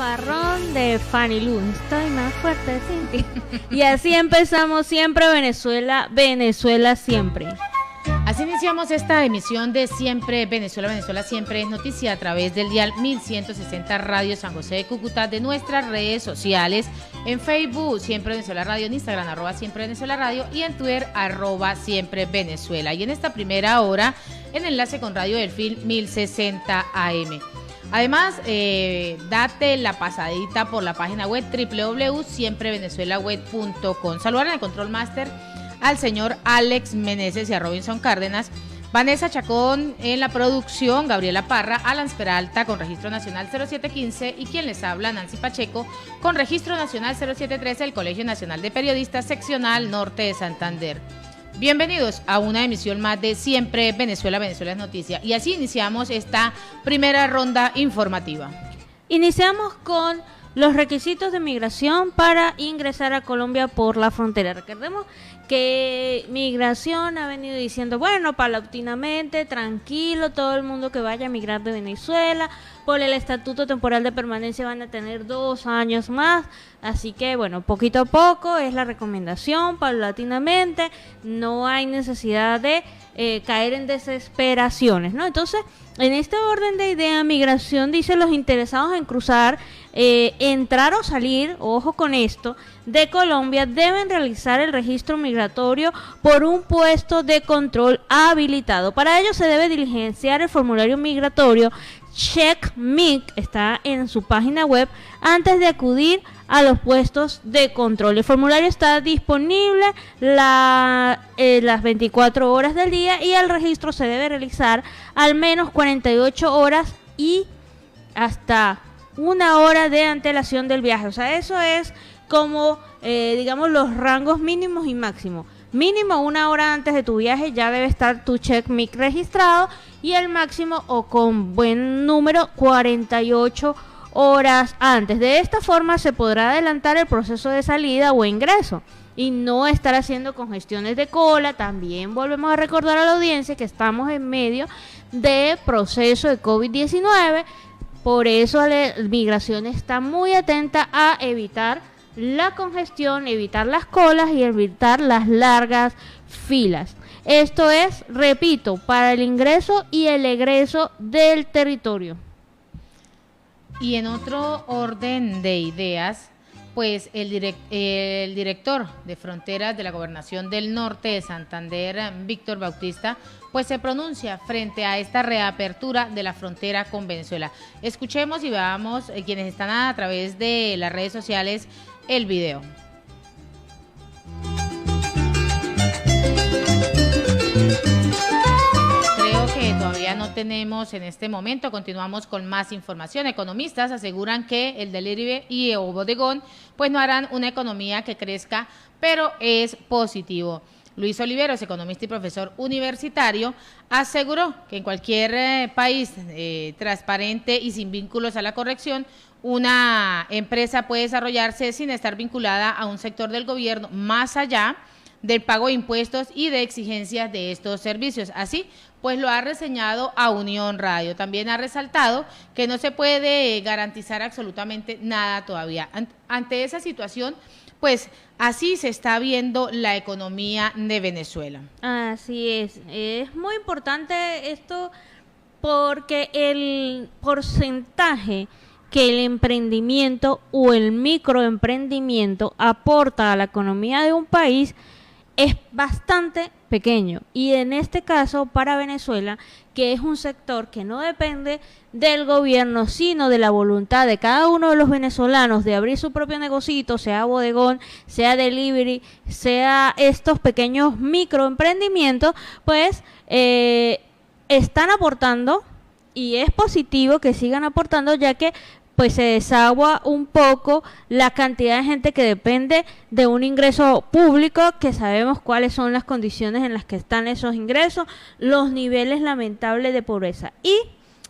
fanfarrón de Fanny Lu. Estoy más fuerte sin ti. Y así empezamos siempre Venezuela, Venezuela siempre. Así iniciamos esta emisión de Siempre Venezuela, Venezuela Siempre es noticia a través del dial 1160 Radio San José de Cúcuta, de nuestras redes sociales, en Facebook Siempre Venezuela Radio, en Instagram @Siempre Venezuela Radio y en Twitter @Siempre Venezuela. Y en esta primera hora, en enlace con Radio Delfín 1060 AM. Además, date la pasadita por la página web www.siemprevenezuelaweb.com. Saludar en el Control Master al señor Alex Meneses y a Robinson Cárdenas, Vanessa Chacón en la producción, Gabriela Parra, Alan Peralta con registro nacional 0715 y quien les habla, Nancy Pacheco, con registro nacional 0713 del Colegio Nacional de Periodistas Seccional Norte de Santander. Bienvenidos a una emisión más de Siempre Venezuela, Venezuela es noticia. Y así iniciamos esta primera ronda informativa. Iniciamos con los requisitos de migración para ingresar a Colombia por la frontera. Recordemos que Migración ha venido diciendo, bueno, paulatinamente, tranquilo, todo el mundo que vaya a migrar de Venezuela, por el estatuto temporal de permanencia van a tener 2 años más, así que bueno, poquito a poco es la recomendación, paulatinamente, no hay necesidad de caer en desesperaciones, ¿no? Entonces, en este orden de idea, Migración dice los interesados en cruzar, entrar o salir, ojo con esto, de Colombia deben realizar el registro migratorio por un puesto de control habilitado. Para ello se debe diligenciar el formulario migratorio CheckMig, está en su página web, antes de acudir a los puestos de control. El formulario está disponible las 24 horas del día y el registro se debe realizar al menos 48 horas y hasta 1 hora de antelación del viaje. O sea, eso es como, digamos, los rangos mínimos y máximos. Mínimo 1 hora antes de tu viaje ya debe estar tu CheckMig registrado y el máximo o con buen número 48 horas antes. De esta forma se podrá adelantar el proceso de salida o ingreso y no estar haciendo congestiones de cola. También volvemos a recordar a la audiencia que estamos en medio de proceso de COVID-19, por eso la Migración está muy atenta a evitar la congestión, evitar las colas y evitar las largas filas. Esto es, repito, para el ingreso y el egreso del territorio. Y en otro orden de ideas, pues el director de Fronteras de la Gobernación del Norte de Santander, Víctor Bautista, pues se pronuncia frente a esta reapertura de la frontera con Venezuela. Escuchemos y veamos quienes están a través de las redes sociales el video. Todavía no tenemos en este momento, continuamos con más información. Economistas aseguran que el delivery y el bodegón pues no harán una economía que crezca, pero es positivo. Luis Oliveros, economista y profesor universitario, aseguró que en cualquier país transparente y sin vínculos a la corrección, una empresa puede desarrollarse sin estar vinculada a un sector del gobierno más allá del pago de impuestos y de exigencias de estos servicios. Así, pues lo ha reseñado a Unión Radio. También ha resaltado que no se puede garantizar absolutamente nada todavía. Ante esa situación, pues así se está viendo la economía de Venezuela. Así es muy importante esto porque el porcentaje que el emprendimiento o el microemprendimiento aporta a la economía de un país es bastante pequeño, y en este caso para Venezuela, que es un sector que no depende del gobierno, sino de la voluntad de cada uno de los venezolanos de abrir su propio negocito, sea bodegón, sea delivery, sea estos pequeños microemprendimientos, pues están aportando, y es positivo que sigan aportando, ya que pues se desagua un poco la cantidad de gente que depende de un ingreso público, que sabemos cuáles son las condiciones en las que están esos ingresos, los niveles lamentables de pobreza. Y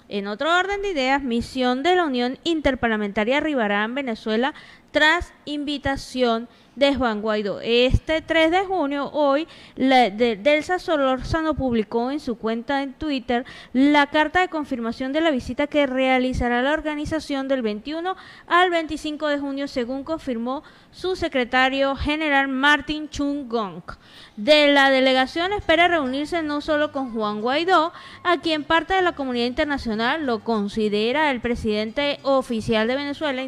en otro orden de ideas, misión de la Unión Interparlamentaria arribará en Venezuela tras invitación de Juan Guaidó. Este 3 de junio, hoy, Delsa Solórzano publicó en su cuenta en Twitter la carta de confirmación de la visita que realizará la organización del 21 al 25 de junio, según confirmó su secretario general Martin Chung Gong. De la delegación espera reunirse no solo con Juan Guaidó, a quien parte de la comunidad internacional lo considera el presidente oficial de Venezuela,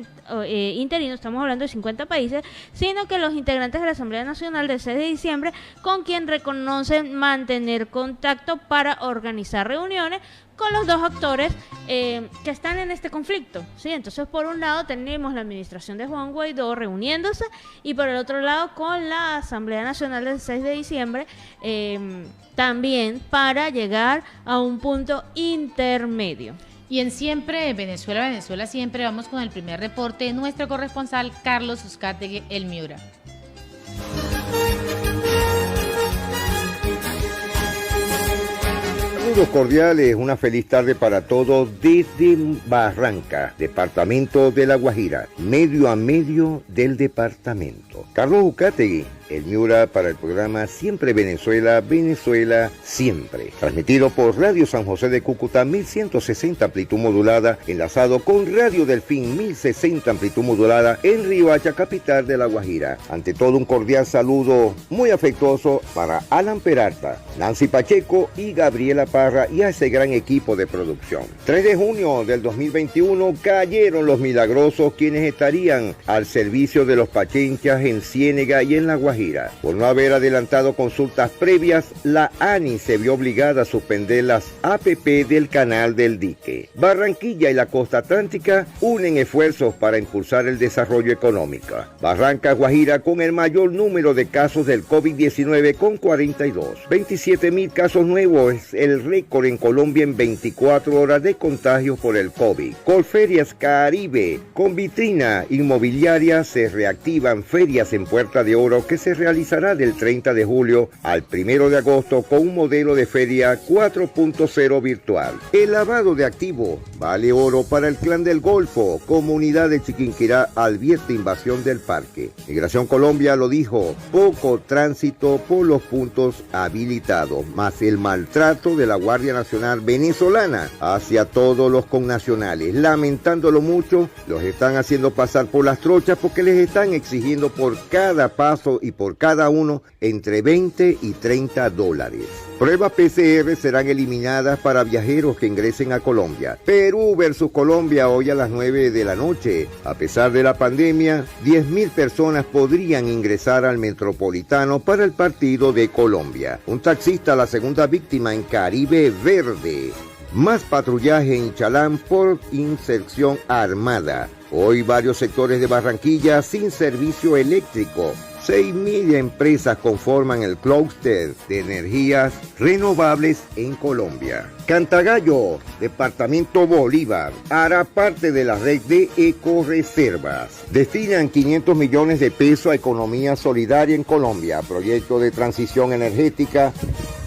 interino, estamos hablando de 50 países, sino que los integrantes de la Asamblea Nacional del 6 de diciembre, con quien reconocen mantener contacto para organizar reuniones con los dos actores que están en este conflicto, ¿sí? Entonces, por un lado tenemos la administración de Juan Guaidó reuniéndose, y por el otro lado con la Asamblea Nacional del 6 de diciembre, también para llegar a un punto intermedio. Y en Siempre Venezuela, Venezuela Siempre, vamos con el primer reporte de nuestro corresponsal Carlos Uzcategui, el Miura. Saludos cordiales, una feliz tarde para todos desde Barranca, departamento de La Guajira, medio a medio del departamento. Carlos Uzcategui, el Miura, para el programa Siempre Venezuela, Venezuela Siempre, transmitido por Radio San José de Cúcuta 1160 amplitud modulada, enlazado con Radio Delfín 1060 amplitud modulada en Riohacha, capital de La Guajira. Ante todo, un cordial saludo muy afectuoso para Alan Peralta, Nancy Pacheco y Gabriela Parra, y a ese gran equipo de producción. 3 de junio del 2021 cayeron los milagrosos, quienes estarían al servicio de los pachenchas en Ciénega y en La Guajira. Por no haber adelantado consultas previas, la ANI se vio obligada a suspender las APP del Canal del Dique. Barranquilla y la costa atlántica unen esfuerzos para impulsar el desarrollo económico. Barranca, Guajira, con el mayor número de casos del COVID-19, con 42. 27.000 casos nuevos es el récord en Colombia en 24 horas de contagios por el COVID. Colferias Caribe, con vitrina inmobiliaria, se reactivan ferias en Puerta de Oro que se realizará del 30 de julio al 1 de agosto con un modelo de feria 4.0 virtual. El lavado de activos vale oro para el Clan del Golfo. Comunidad de Chiquinquirá advierte invasión del parque. Migración Colombia lo dijo, poco tránsito por los puntos habilitados, más el maltrato de la Guardia Nacional venezolana hacia todos los connacionales. Lamentándolo mucho, los están haciendo pasar por las trochas porque les están exigiendo por cada paso y por cada uno entre 20 y 30 dólares. Pruebas PCR serán eliminadas para viajeros que ingresen a Colombia. Perú versus Colombia hoy a las 9 de la noche. A pesar de la pandemia, 10.000 personas podrían ingresar al Metropolitano para el partido de Colombia. Un taxista, la segunda víctima en Caribe Verde. Más patrullaje en Chalán por inserción armada. Hoy varios sectores de Barranquilla sin servicio eléctrico. 6.000 empresas conforman el clúster de energías renovables en Colombia. Cantagallo, departamento Bolívar, hará parte de la red de ecoreservas. Destinan 500 millones de pesos a economía solidaria en Colombia. Proyecto de transición energética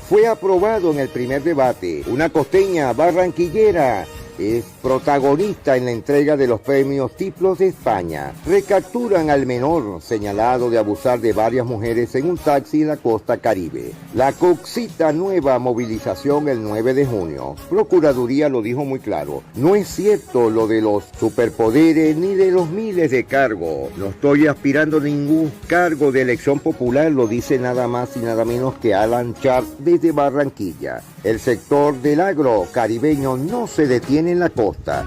fue aprobado en el primer debate. Una costeña barranquillera es protagonista en la entrega de los premios Tiplos de España. Recapturan al menor señalado de abusar de varias mujeres en un taxi en la costa Caribe. La COCCITA nueva movilización el 9 de junio. Procuraduría lo dijo muy claro. No es cierto lo de los superpoderes ni de los miles de cargos. No estoy aspirando a ningún cargo de elección popular, lo dice nada más y nada menos que Alan Sharp desde Barranquilla. El sector del agro caribeño no se detiene en la costa.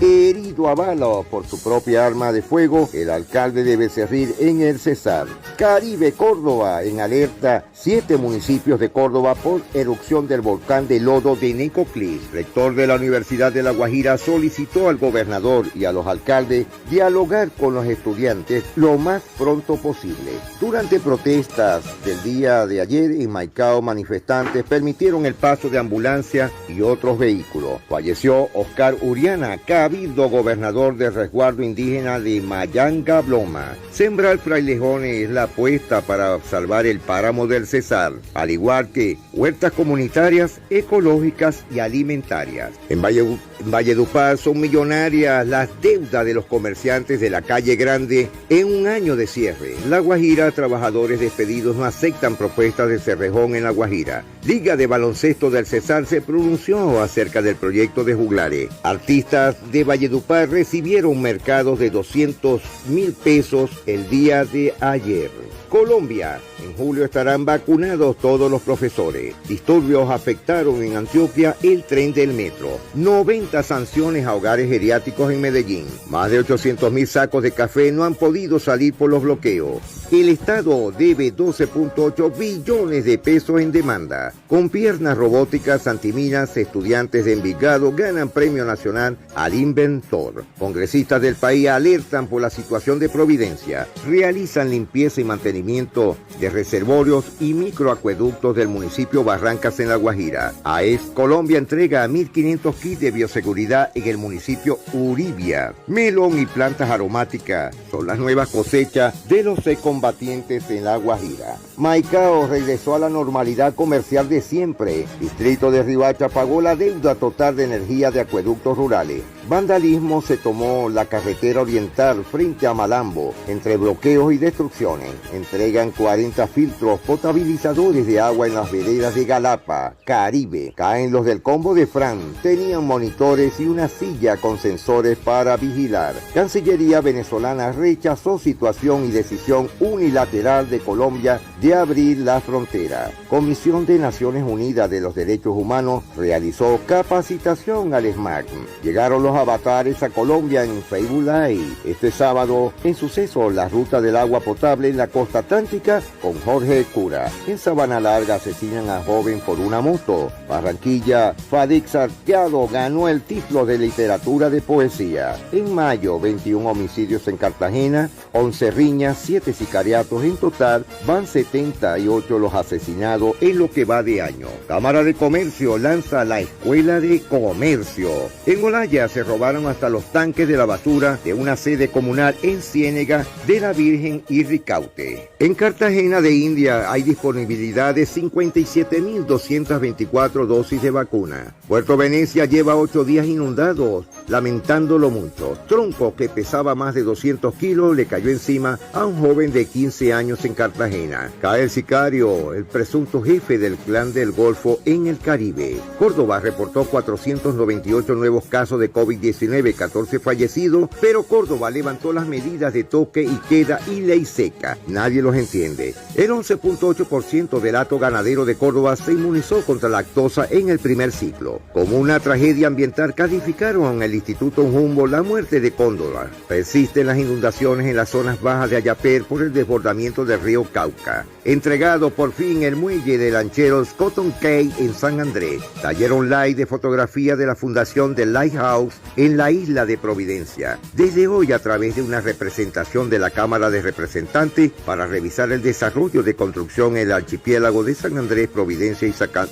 Herido a bala por su propia arma de fuego, el alcalde de Becerril en el Cesar. Caribe Córdoba en alerta, 7 municipios de Córdoba por erupción del volcán de lodo de Necoclí. Rector de la Universidad de La Guajira solicitó al gobernador y a los alcaldes dialogar con los estudiantes lo más pronto posible. Durante protestas del día de ayer en Maicao, manifestantes permitieron el paso de ambulancia y otros vehículos. Falleció Oscar Uriana, cabildo gobernador del resguardo indígena de Mayanga Bloma. Sembrar frailejones es la apuesta para salvar el páramo del Cesar, al igual que huertas comunitarias, ecológicas y alimentarias. En Valledupar son millonarias las deudas de los comerciantes de la calle Grande en un año de cierre. La Guajira, trabajadores despedidos no aceptan propuestas de Cerrejón en La Guajira. Liga de Baloncesto del Cesar se pronunció acerca del proyecto de juglares. Artistas de Valledupar recibieron mercados de 200.000 pesos el día de ayer. Colombia. En julio estarán vacunados todos los profesores. Disturbios afectaron en Antioquia el tren del metro. 90 sanciones a hogares geriátricos en Medellín. Más de 800.000 sacos de café no han podido salir por los bloqueos. El Estado debe 12.8 billones de pesos en demanda. Con piernas robóticas antiminas, estudiantes de Envigado ganan premio nacional al inventor. Congresistas del país alertan por la situación de Providencia. Realizan limpieza y mantenimiento de reservorios y microacueductos del municipio Barrancas en La Guajira. AES Colombia entrega 1.500 kits de bioseguridad en el municipio Uribia. Melón y plantas aromáticas son las nuevas cosechas de los excombatientes en La Guajira. Maicao regresó a la normalidad comercial de siempre. Distrito de Riohacha pagó la deuda total de energía de acueductos rurales. Vandalismo se tomó la carretera oriental frente a Malambo, entre bloqueos y destrucciones. Entregan 40 filtros potabilizadores de agua en las veredas de Galapa, Caribe. Caen los del combo de Fran. Tenían monitores y una silla con sensores para vigilar. Cancillería venezolana rechazó situación y decisión unilateral de Colombia de abrir la frontera. Comisión de Naciones Unidas de los Derechos Humanos realizó capacitación al SMAC. Llegaron los avatares a Colombia en Facebook Live. Este sábado, en suceso, la ruta del agua potable en la costa atlántica con Jorge Cura. En Sabana Larga asesinan a joven por una moto. Barranquilla, Fadix Arteado ganó el título de literatura de poesía. En mayo, 21 homicidios en Cartagena, 11 riñas, 7 sicariatos. En total, van 78 los asesinados en lo que va de año. Cámara de Comercio lanza la Escuela de Comercio. En Olaya se robaron hasta los tanques de la basura de una sede comunal en Ciénega de la Virgen y Ricaute. En Cartagena de India hay disponibilidad de 57.224 dosis de vacuna. Puerto Venecia lleva 8 días inundados, lamentándolo mucho. Tronco que pesaba más de 200 kilos le cayó encima a un joven de 15 años en Cartagena. Cae el sicario, el presunto jefe del clan del Golfo en el Caribe. Córdoba reportó 498 nuevos casos de COVID-19, 14 fallecidos, pero Córdoba levantó las medidas de toque y queda y ley seca. Nadie los entiende. El 11.8% del hato ganadero de Córdoba se inmunizó contra lactosa en el primer ciclo. Como una tragedia ambiental, calificaron en el Instituto Humboldt la muerte de cóndor. Persisten las inundaciones en las zonas bajas de Ayaper por el desbordamiento del río Cauca. Entregado por fin el muelle de lancheros Cotton Cay en San Andrés. Taller online de fotografía de la Fundación del Lighthouse en la isla de Providencia. Desde hoy, a través de una representación de la Cámara de Representantes para revisar el desarrollo de construcción en el archipiélago de San Andrés, Providencia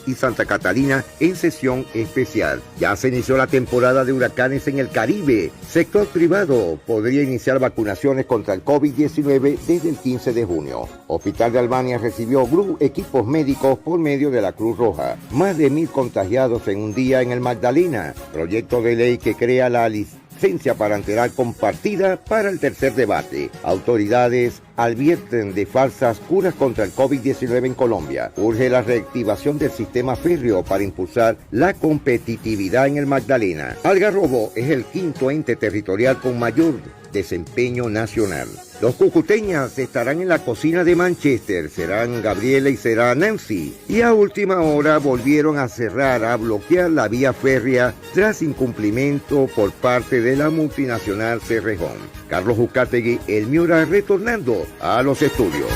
y Santa Catalina en sesión especial. Ya se inició la temporada de huracanes en el Caribe. Sector privado podría iniciar vacunaciones contra el COVID-19 desde el 15 de junio. Hospital de Albania recibió equipos médicos por medio de la Cruz Roja. Más de 1.000 contagiados en un día en el Magdalena. Proyecto de ley que crea la licencia parental compartida para el tercer debate. Autoridades advierten de falsas curas contra el COVID-19 en Colombia. Urge la reactivación del sistema férreo para impulsar la competitividad en el Magdalena. Algarrobo es el quinto ente territorial con mayor desempeño nacional. Los cucuteñas estarán en la cocina de Manchester, serán Gabriela y será Nancy. Y a última hora volvieron a bloquear la vía férrea tras incumplimiento por parte de la multinacional Cerrejón. Carlos Uzcategui, El Miura, retornando a los estudios.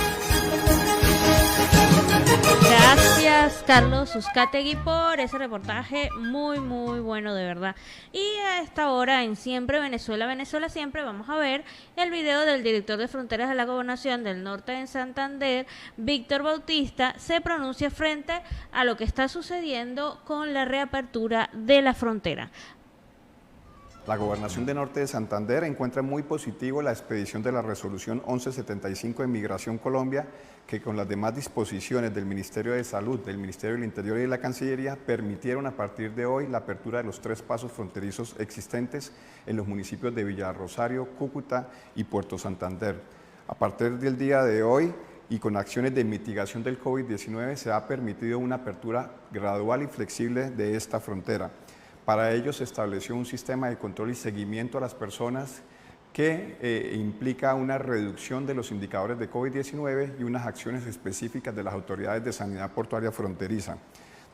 Gracias, Carlos Uzcategui, por ese reportaje muy bueno, de verdad. Y a esta hora en Siempre Venezuela, Venezuela Siempre, vamos a ver el video del director de Fronteras de la Gobernación del Norte en Santander, Víctor Bautista, se pronuncia frente a lo que está sucediendo con la reapertura de la frontera. La Gobernación de Norte de Santander encuentra muy positivo la expedición de la resolución 1175 de Migración Colombia, que con las demás disposiciones del Ministerio de Salud, del Ministerio del Interior y de la Cancillería permitieron a partir de hoy la apertura de los 3 pasos fronterizos existentes en los municipios de Villarrosario, Cúcuta y Puerto Santander. A partir del día de hoy y con acciones de mitigación del COVID-19 se ha permitido una apertura gradual y flexible de esta frontera. Para ello se estableció un sistema de control y seguimiento a las personas que implica una reducción de los indicadores de COVID-19 y unas acciones específicas de las autoridades de sanidad portuaria fronteriza.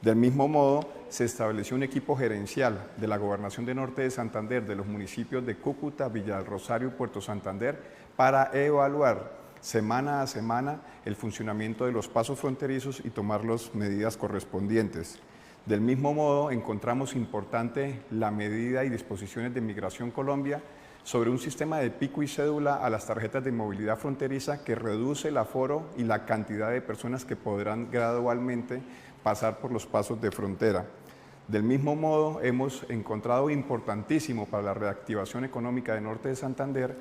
Del mismo modo, se estableció un equipo gerencial de la Gobernación de Norte de Santander, de los municipios de Cúcuta, Villarrosario y Puerto Santander, para evaluar semana a semana el funcionamiento de los pasos fronterizos y tomar las medidas correspondientes. Del mismo modo, encontramos importante la medida y disposiciones de Migración Colombia sobre un sistema de pico y cédula a las tarjetas de movilidad fronteriza que reduce el aforo y la cantidad de personas que podrán gradualmente pasar por los pasos de frontera. Del mismo modo, hemos encontrado importantísimo para la reactivación económica de Norte de Santander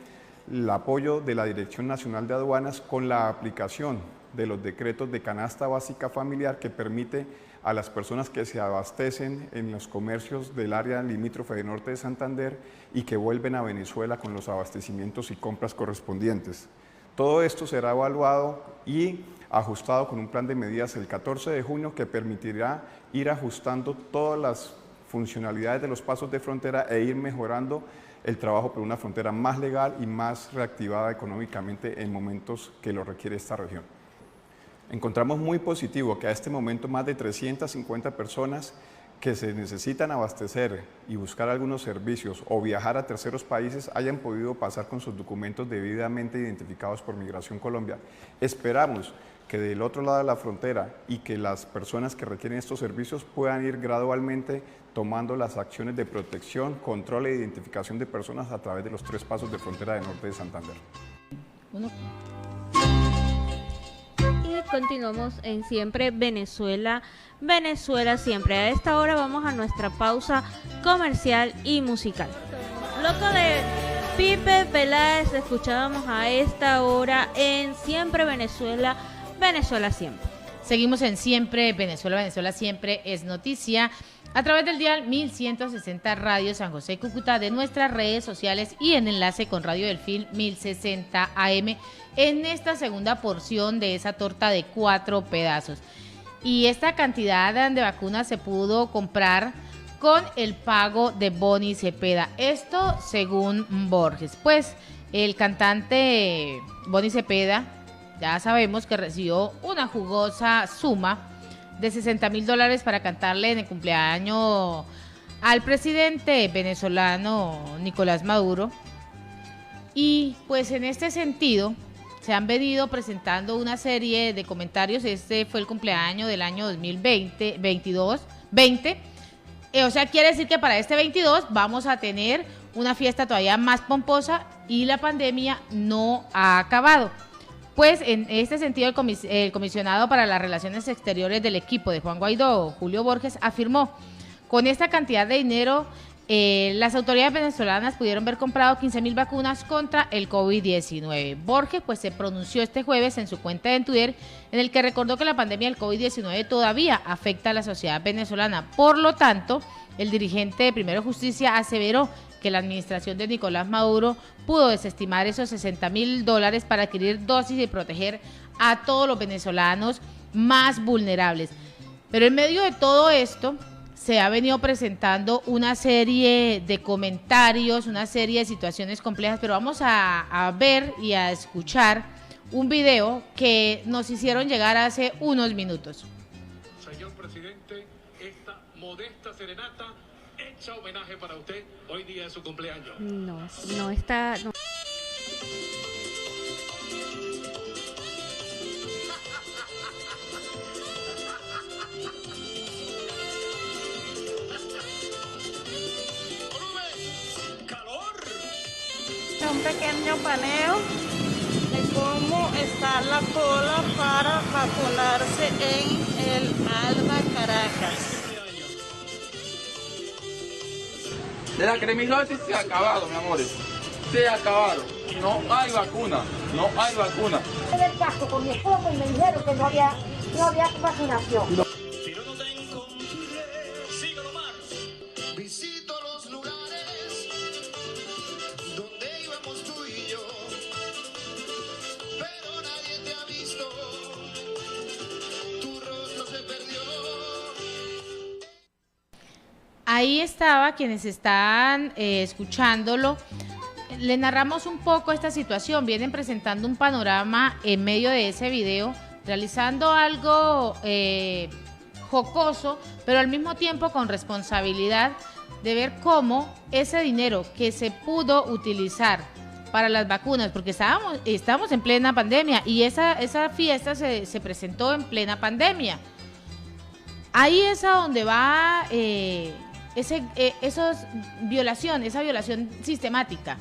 el apoyo de la Dirección Nacional de Aduanas con la aplicación de los decretos de canasta básica familiar que permite a las personas que se abastecen en los comercios del área limítrofe de Norte de Santander y que vuelven a Venezuela con los abastecimientos y compras correspondientes. Todo esto será evaluado y ajustado con un plan de medidas el 14 de junio que permitirá ir ajustando todas las funcionalidades de los pasos de frontera e ir mejorando el trabajo por una frontera más legal y más reactivada económicamente en momentos que lo requiere esta región. Encontramos muy positivo que a este momento más de 350 personas que se necesitan abastecer y buscar algunos servicios o viajar a terceros países hayan podido pasar con sus documentos debidamente identificados por Migración Colombia. Esperamos que del otro lado de la frontera y que las personas que requieren estos servicios puedan ir gradualmente tomando las acciones de protección, control e identificación de personas a través de los 3 pasos de frontera de Norte de Santander. Y continuamos en Siempre Venezuela, Venezuela Siempre. A esta hora vamos a nuestra pausa comercial y musical. Loco de Pipe Peláez escuchábamos a esta hora en Siempre Venezuela, Venezuela Siempre. Seguimos en Siempre Venezuela, Venezuela Siempre es noticia a través del dial 1160 Radio San José Cúcuta, de nuestras redes sociales y en enlace con Radio Delfín 1060 AM en esta segunda porción de esa torta de 4 pedazos. Y esta cantidad de vacunas se pudo comprar con el pago de Boni Cepeda. Esto según Borges. Pues el cantante Boni Cepeda, ya sabemos que recibió una jugosa suma de $60,000 para cantarle en el cumpleaños al presidente venezolano Nicolás Maduro. Y pues en este sentido se han venido presentando una serie de comentarios. Este fue el cumpleaños del año 2020. O sea, quiere decir que para este 22 vamos a tener una fiesta todavía más pomposa y la pandemia no ha acabado. Pues en este sentido el comisionado para las relaciones exteriores del equipo de Juan Guaidó, Julio Borges, afirmó: con esta cantidad de dinero las autoridades venezolanas pudieron haber comprado 15,000 vacunas contra el COVID-19. Borges pues se pronunció este jueves en su cuenta de Twitter, en el que recordó que la pandemia del COVID-19 todavía afecta a la sociedad venezolana. Por lo tanto, el dirigente de Primero Justicia aseveró que la administración de Nicolás Maduro pudo desestimar esos $60,000 para adquirir dosis y proteger a todos los venezolanos más vulnerables. Pero en medio de todo esto se ha venido presentando una serie de comentarios, una serie de situaciones complejas, pero vamos a ver y a escuchar un video que nos hicieron llegar hace unos minutos. Señor presidente, esta modesta serenata hecha homenaje para usted hoy día de su cumpleaños. No está... No. Un pequeño paneo de cómo está la cola para vacunarse en el Alba Caracas. De la cremilosis se ha acabado, mi amor. Se ha acabado. No hay vacuna. No hay vacuna. En el casco con mi esposo y me dijeron que no había vacunación. Si no te encontré, síguelo más. Visito los lugares donde íbamos tú y yo, pero nadie te ha visto. Tu rostro se perdió. Ahí estaba, quienes están escuchándolo, le narramos un poco esta situación. Vienen presentando un panorama en medio de ese video, realizando algo jocoso, pero al mismo tiempo con responsabilidad de ver cómo ese dinero que se pudo utilizar para las vacunas, porque estamos en plena pandemia y esa fiesta se presentó en plena pandemia. Ahí es a donde va esa violación sistemática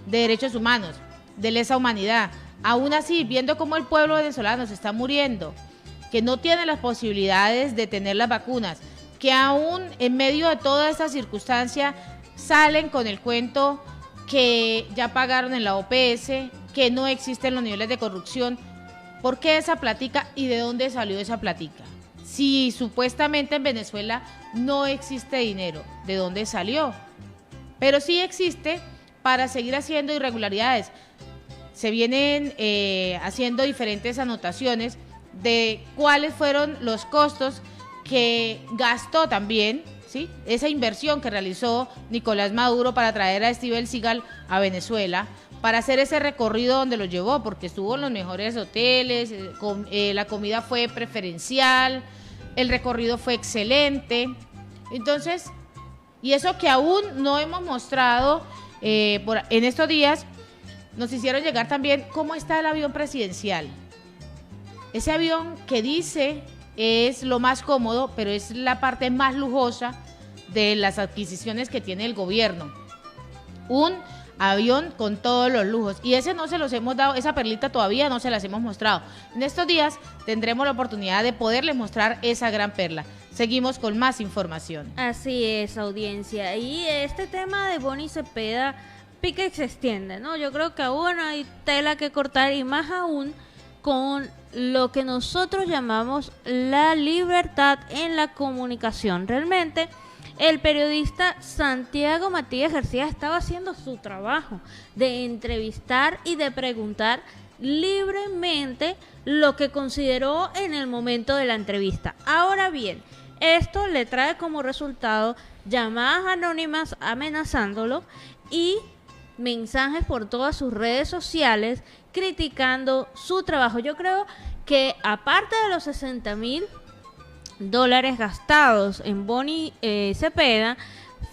de derechos humanos, de lesa humanidad. Aún así, viendo cómo el pueblo venezolano se está muriendo, que no tiene las posibilidades de tener las vacunas, que aún en medio de toda esta circunstancia salen con el cuento que ya pagaron en la OPS, que no existen los niveles de corrupción. ¿Por qué esa platica y de dónde salió esa platica? Si supuestamente en Venezuela no existe dinero, ¿de dónde salió? Pero sí existe para seguir haciendo irregularidades. Se vienen haciendo diferentes anotaciones de cuáles fueron los costos que gastó también, ¿sí?, esa inversión que realizó Nicolás Maduro para traer a Steven Seagal a Venezuela, para hacer ese recorrido donde lo llevó, porque estuvo en los mejores hoteles, la comida fue preferencial, el recorrido fue excelente. Entonces, y eso que aún no hemos mostrado, en estos días nos hicieron llegar también cómo está el avión presidencial. Ese avión que dice es lo más cómodo, pero es la parte más lujosa de las adquisiciones que tiene el gobierno. Un avión con todos los lujos, y ese no se los hemos dado, esa perlita todavía no se las hemos mostrado. En estos días tendremos la oportunidad de poderles mostrar esa gran perla. Seguimos con más información. Así es, audiencia. Y este tema de Bonnie Cepeda pica y se extiende, ¿no? Yo creo que aún hay tela que cortar, y más aún con lo que nosotros llamamos la libertad en la comunicación. Realmente el periodista Santiago Matías García estaba haciendo su trabajo de entrevistar y de preguntar libremente lo que consideró en el momento de la entrevista. Ahora bien, esto le trae como resultado llamadas anónimas amenazándolo y mensajes por todas sus redes sociales criticando su trabajo. Yo creo que aparte de los $60,000 gastados en Bonnie Cepeda,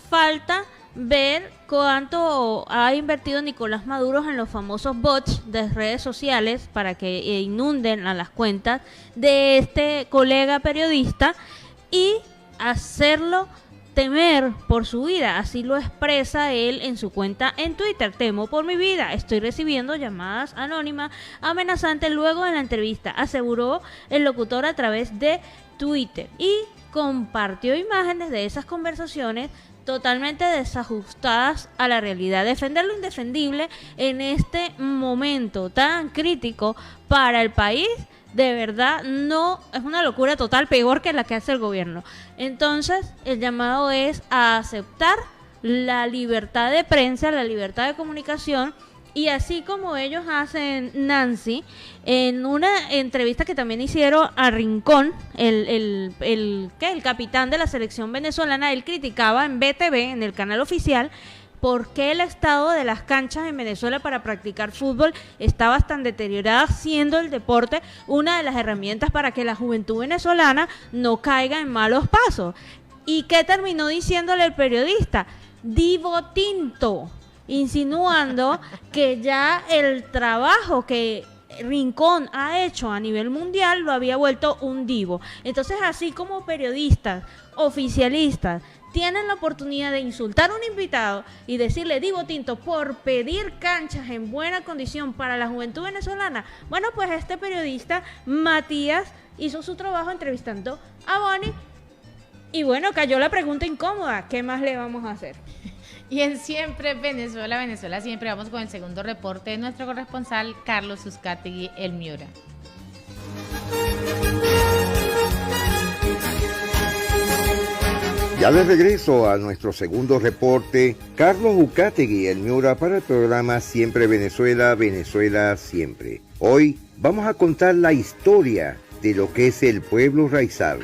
falta ver cuánto ha invertido Nicolás Maduro en los famosos bots de redes sociales para que inunden a las cuentas de este colega periodista y hacerlo temer por su vida. Así lo expresa él en su cuenta en Twitter: temo por mi vida, estoy recibiendo llamadas anónimas amenazantes luego de la entrevista, aseguró el locutor a través de Twitter, y compartió imágenes de esas conversaciones totalmente desajustadas a la realidad. Defender lo indefendible en este momento tan crítico para el país, de verdad, no, es una locura total, peor que la que hace el gobierno. Entonces, el llamado es a aceptar la libertad de prensa, la libertad de comunicación, y así como ellos hacen, Nancy, en una entrevista que también hicieron a Rincón, el capitán de la selección venezolana, él criticaba en BTV, en el canal oficial, por qué el estado de las canchas en Venezuela para practicar fútbol está bastante deteriorada, siendo el deporte una de las herramientas para que la juventud venezolana no caiga en malos pasos. ¿Y qué terminó diciéndole el periodista? Divo tinto, insinuando que ya el trabajo que Rincón ha hecho a nivel mundial lo había vuelto un divo. Entonces, así como periodistas, oficialistas, tienen la oportunidad de insultar a un invitado y decirle divo tinto por pedir canchas en buena condición para la juventud venezolana, bueno, pues este periodista Matías hizo su trabajo entrevistando a Bonnie Y bueno, cayó la pregunta incómoda, ¿qué más le vamos a hacer? Y en Siempre Venezuela, Venezuela Siempre, vamos con el segundo reporte de nuestro corresponsal Carlos Uzcategui, el Miura. Ya de regreso a nuestro segundo reporte, Carlos Uzcategui, el Miura, para el programa Siempre Venezuela, Venezuela Siempre. Hoy vamos a contar la historia de lo que es el pueblo raizal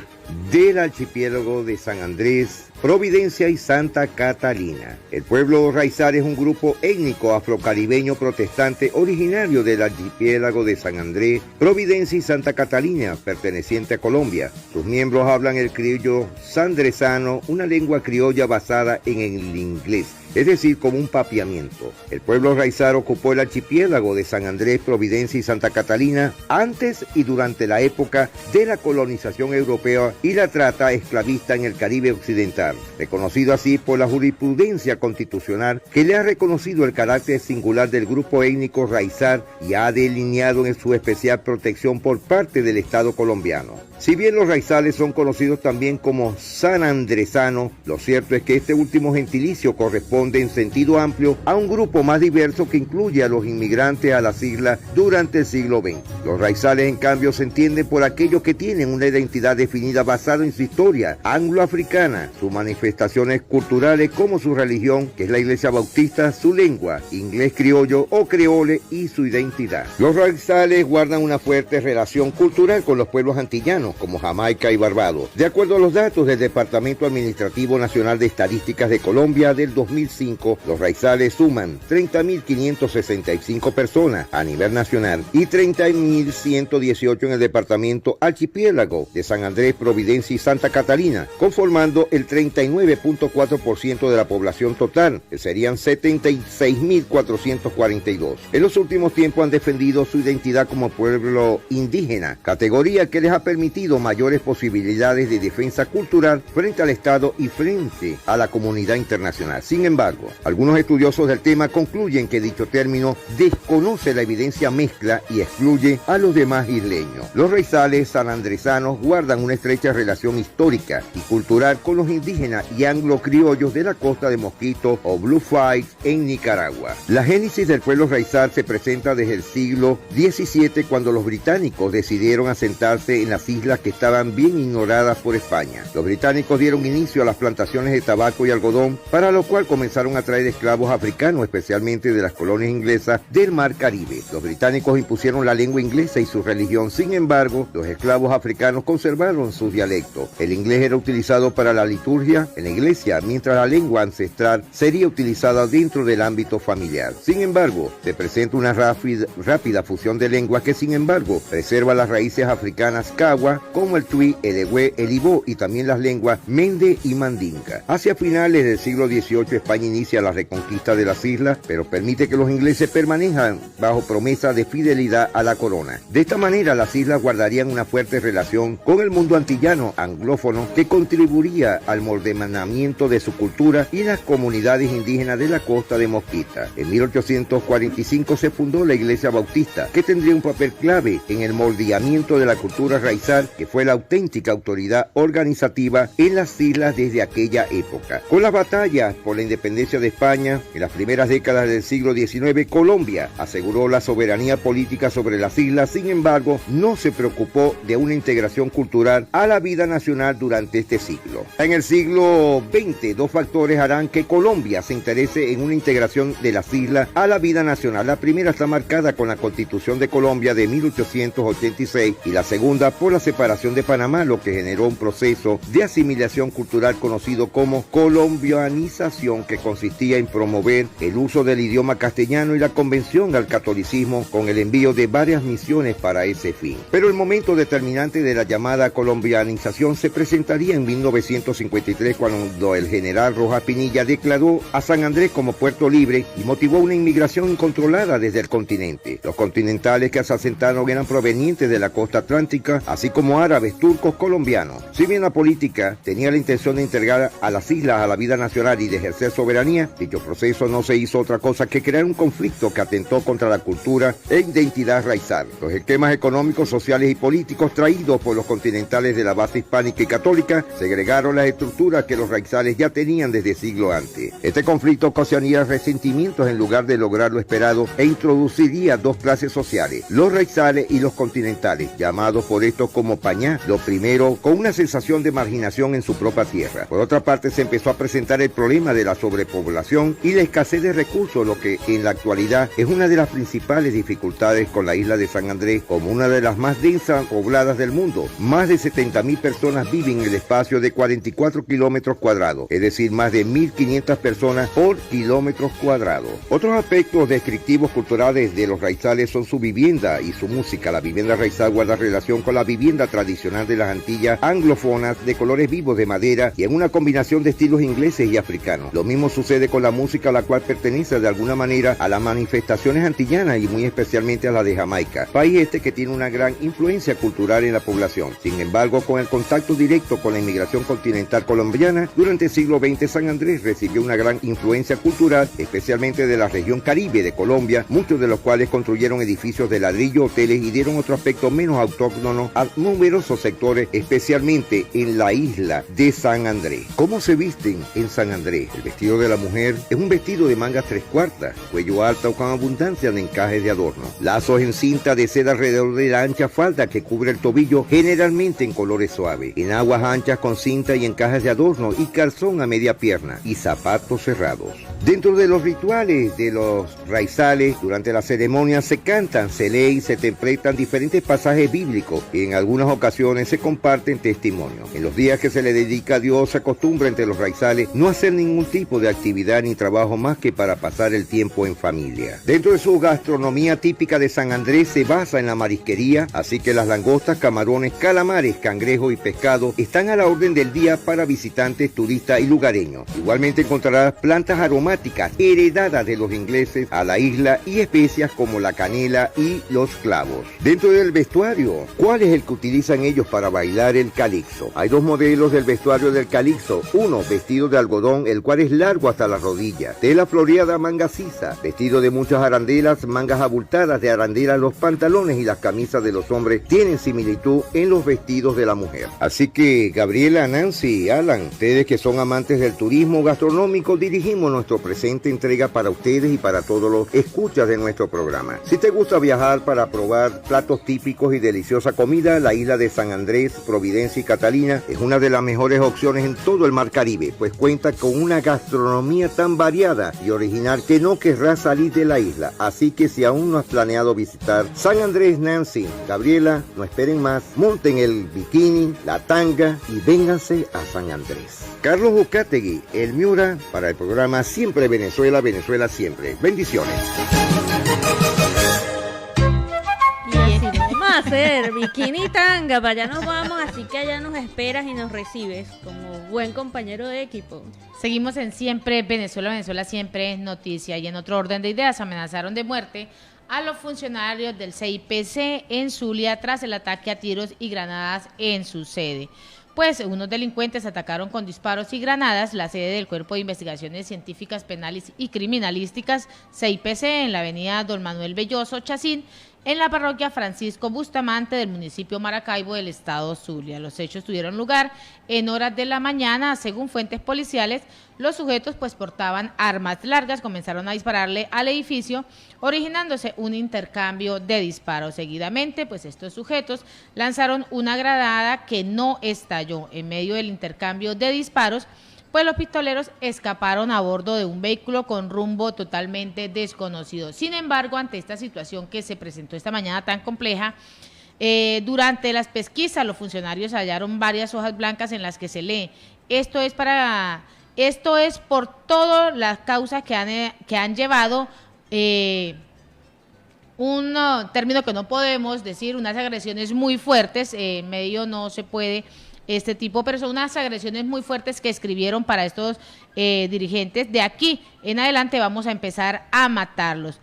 del archipiélago de San Andrés, Providencia y Santa Catalina. El pueblo raizal es un grupo étnico afrocaribeño protestante originario del archipiélago de San Andrés, Providencia y Santa Catalina, perteneciente a Colombia. Sus miembros hablan el criollo sandresano, una lengua criolla basada en el inglés, es decir, como un papiamiento. El pueblo raizal ocupó el archipiélago de San Andrés, Providencia y Santa Catalina antes y durante la época de la colonización europea y la trata esclavista en el Caribe occidental, reconocido así por la jurisprudencia constitucional que le ha reconocido el carácter singular del grupo étnico raizal y ha delineado en su especial protección por parte del Estado colombiano. Si bien los raizales son conocidos también como sanandresanos, lo cierto es que este último gentilicio corresponde en sentido amplio a un grupo más diverso que incluye a los inmigrantes a las islas durante el siglo XX. Los raizales, en cambio, se entienden por aquellos que tienen una identidad definida basada en su historia angloafricana, sus manifestaciones culturales como su religión, que es la Iglesia Bautista, su lengua, inglés criollo o creole, y su identidad. Los raizales guardan una fuerte relación cultural con los pueblos antillanos, como Jamaica y Barbados. De acuerdo a los datos del Departamento Administrativo Nacional de Estadísticas de Colombia del 2005, los raizales suman 30.565 personas a nivel nacional y 30.118 en el departamento archipiélago de San Andrés, Providencia y Santa Catalina, conformando el 39.4% de la población total, que serían 76.442. En los últimos tiempos han defendido su identidad como pueblo indígena, categoría que les ha permitido mayores posibilidades de defensa cultural frente al Estado y frente a la comunidad internacional. Sin embargo, algunos estudiosos del tema concluyen que dicho término desconoce la evidencia mezcla y excluye a los demás isleños. Los raizales sanandresanos guardan una estrecha relación histórica y cultural con los indígenas y anglo-criollos de la costa de Mosquito o Blue Fight en Nicaragua. La génesis del pueblo raizal se presenta desde el siglo XVII, cuando los británicos decidieron asentarse en las islas que estaban bien ignoradas por España. Los británicos dieron inicio a las plantaciones de tabaco y algodón, para lo cual comenzaron a traer esclavos africanos, especialmente de las colonias inglesas del Mar Caribe. Los británicos impusieron la lengua inglesa y su religión. Sin embargo, los esclavos africanos conservaron sus dialectos. El inglés era utilizado para la liturgia en la iglesia, mientras la lengua ancestral sería utilizada dentro del ámbito familiar. Sin embargo, se presenta una rápida fusión de lenguas que, sin embargo, preserva las raíces africanas kawa, como el tui, el ewe, el ibó y también las lenguas mende y mandinka. Hacia finales del siglo XVIII, España inicia la reconquista de las islas, pero permite que los ingleses permanezcan bajo promesa de fidelidad a la corona. De esta manera, las islas guardarían una fuerte relación con el mundo antillano anglófono, que contribuiría al moldeamiento de su cultura y las comunidades indígenas de la costa de Mosquita. En 1845 se fundó la Iglesia Bautista, que tendría un papel clave en el moldeamiento de la cultura raizal, que fue la auténtica autoridad organizativa en las islas desde aquella época. Con las batallas por la independencia de España, en las primeras décadas del siglo XIX, Colombia aseguró la soberanía política sobre las islas. Sin embargo, no se preocupó de una integración cultural a la vida nacional durante este siglo. En el siglo XX, dos factores harán que Colombia se interese en una integración de las islas a la vida nacional. La primera está marcada con la Constitución de Colombia de 1886 y la segunda por la separación de Panamá, lo que generó un proceso de asimilación cultural conocido como colombianización, que consistía en promover el uso del idioma castellano y la convención al catolicismo, con el envío de varias misiones para ese fin. Pero el momento determinante de la llamada colombianización se presentaría en 1953, cuando el general Rojas Pinilla declaró a San Andrés como puerto libre y motivó una inmigración incontrolada desde el continente. Los continentales que se asentaron eran provenientes de la costa atlántica, así como como árabes, turcos, colombianos. Si bien la política tenía la intención de integrar a las islas a la vida nacional y de ejercer soberanía, dicho proceso no se hizo otra cosa que crear un conflicto que atentó contra la cultura e identidad raizal. Los esquemas económicos, sociales y políticos traídos por los continentales de la base hispánica y católica segregaron las estructuras que los raizales ya tenían desde siglos antes. Este conflicto ocasionaría resentimientos en lugar de lograr lo esperado e introduciría dos clases sociales, los raizales y los continentales, llamados por estos como pañá, lo primero con una sensación de marginación en su propia tierra. Por otra parte, se empezó a presentar el problema de la sobrepoblación y la escasez de recursos, lo que en la actualidad es una de las principales dificultades con la isla de San Andrés como una de las más densas pobladas del mundo. Más de 70.000 personas viven en el espacio de 44 kilómetros cuadrados, es decir, más de 1.500 personas por kilómetros cuadrados. Otros aspectos descriptivos culturales de los raizales son su vivienda y su música. La vivienda raizal guarda relación con la vivienda tradicional de las Antillas anglófonas de colores vivos de madera y en una combinación de estilos ingleses y africanos. Lo mismo sucede con la música, la cual pertenece de alguna manera a las manifestaciones antillanas y muy especialmente a la de Jamaica, país este que tiene una gran influencia cultural en la población. Sin embargo, con el contacto directo con la inmigración continental colombiana, durante el siglo XX San Andrés recibió una gran influencia cultural, especialmente de la región Caribe de Colombia, muchos de los cuales construyeron edificios de ladrillo, hoteles y dieron otro aspecto menos autóctono a numerosos sectores, especialmente en la isla de San Andrés. ¿Cómo se visten en San Andrés? El vestido de la mujer es un vestido de mangas 3/4, cuello alto con abundancia de encajes de adorno, lazos en cinta de seda alrededor de la ancha falda que cubre el tobillo, generalmente en colores suaves, en aguas anchas con cinta y encajes de adorno y calzón a media pierna y zapatos cerrados. Dentro de los rituales de los raizales, durante la ceremonia se cantan, se lee y se interpretan diferentes pasajes bíblicos y en algunas ocasiones se comparten testimonios. En los días que se le dedica a Dios se acostumbra entre los raizales no hacer ningún tipo de actividad ni trabajo más que para pasar el tiempo en familia. Dentro de su gastronomía típica de San Andrés se basa en la marisquería, así que las langostas, camarones, calamares, cangrejos y pescado están a la orden del día para visitantes, turistas y lugareños. Igualmente encontrarás plantas aromáticas heredadas de los ingleses a la isla y especias como la canela y los clavos. Dentro del vestuario, ¿cuál es el que utilizan ellos para bailar el calipso? Hay dos modelos del vestuario del calipso. Uno, vestido de algodón, el cual es largo hasta la rodilla, tela floreada, manga sisa, vestido de muchas arandelas, mangas abultadas de arandelas. Los pantalones y las camisas de los hombres tienen similitud en los vestidos de la mujer. Así que, Gabriela, Nancy, Alan, ustedes que son amantes del turismo gastronómico, dirigimos nuestra presente entrega para ustedes y para todos los escuchas de nuestro programa. Si te gusta viajar para probar platos típicos y deliciosa comida, la isla de San Andrés, Providencia y Catalina es una de las mejores opciones en todo el Mar Caribe, pues cuenta con una gastronomía tan variada y original que no querrás salir de la isla. Así que si aún no has planeado visitar San Andrés, Nancy, Gabriela, no esperen más, monten el bikini, la tanga y vénganse a San Andrés. Carlos Ucategui, el Miura, para el programa Siempre Venezuela, Venezuela Siempre. Bendiciones. Y así vamos a hacer bikini y tanga, para allá nos vamos, así que allá nos esperas y nos recibes como buen compañero de equipo. Seguimos en Siempre Venezuela, Venezuela Siempre es noticia. Y en otro orden de ideas, amenazaron de muerte a los funcionarios del CIPC en Zulia tras el ataque a tiros y granadas en su sede. Pues unos delincuentes atacaron con disparos y granadas la sede del Cuerpo de Investigaciones Científicas Penales y Criminalísticas, CIPC, en la avenida Don Manuel Belloso, Chacín, en la parroquia Francisco Bustamante del municipio Maracaibo del estado Zulia. Los hechos tuvieron lugar en horas de la mañana. Según fuentes policiales, los sujetos pues portaban armas largas, comenzaron a dispararle al edificio, originándose un intercambio de disparos. Seguidamente, pues estos sujetos lanzaron una granada que no estalló. En medio del intercambio de disparos, pues los pistoleros escaparon a bordo de un vehículo con rumbo totalmente desconocido. Sin embargo, ante esta situación que se presentó esta mañana tan compleja, durante las pesquisas los funcionarios hallaron varias hojas blancas en las que se lee: esto es por todas las causas que han llevado un término que no podemos decir, unas agresiones muy fuertes, en medio no se puede este tipo, pero son unas agresiones muy fuertes que escribieron para estos dirigentes. De aquí en adelante vamos a empezar a matarlos.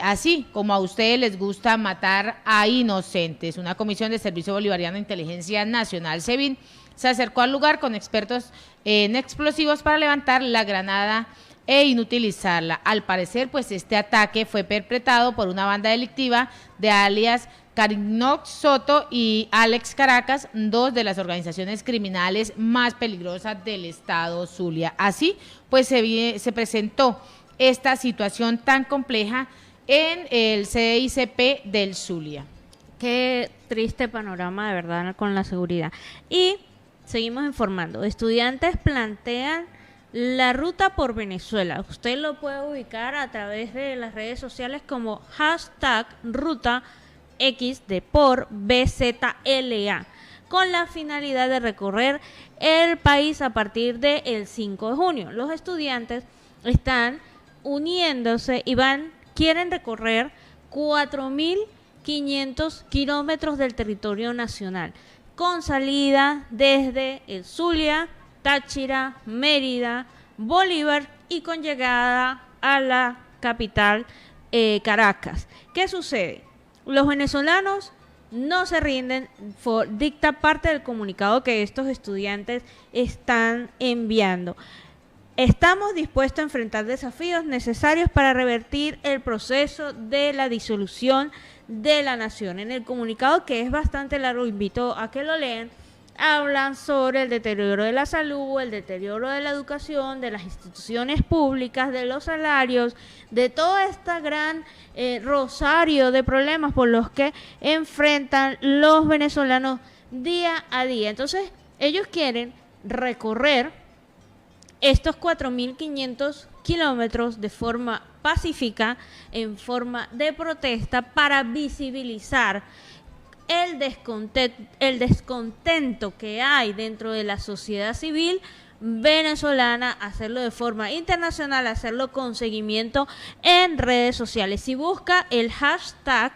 así como a ustedes les gusta matar a inocentes. Una comisión de Servicio Bolivariano de Inteligencia Nacional, SEBIN, se acercó al lugar con expertos en explosivos para levantar la granada e inutilizarla. Al parecer, pues este ataque fue perpetrado por una banda delictiva de alias Carinox Soto y Alex Caracas, dos de las organizaciones criminales más peligrosas del estado Zulia. Así, pues se presentó esta situación tan compleja en el CICP del Zulia. Qué triste panorama, de verdad, con la seguridad. Y seguimos informando. Estudiantes plantean la ruta por Venezuela. Usted lo puede ubicar a través de las redes sociales como #ruta X de por BZLA, con la finalidad de recorrer el país a partir del 5 de junio. Los estudiantes están uniéndose y quieren recorrer 4.500 kilómetros del territorio nacional, con salida desde el Zulia, Táchira, Mérida, Bolívar y con llegada a la capital Caracas. ¿Qué sucede? Los venezolanos no se rinden, dicta parte del comunicado que estos estudiantes están enviando. Estamos dispuestos a enfrentar desafíos necesarios para revertir el proceso de la disolución de la nación. En el comunicado, que es bastante largo, invito a que lo lean, hablan sobre el deterioro de la salud, el deterioro de la educación, de las instituciones públicas, de los salarios, de todo este gran rosario de problemas por los que enfrentan los venezolanos día a día. Entonces, ellos quieren recorrer estos 4.500 kilómetros de forma pacífica, en forma de protesta, para visibilizar el descontento que hay dentro de la sociedad civil venezolana, hacerlo de forma internacional, hacerlo con seguimiento en redes sociales. Si busca el hashtag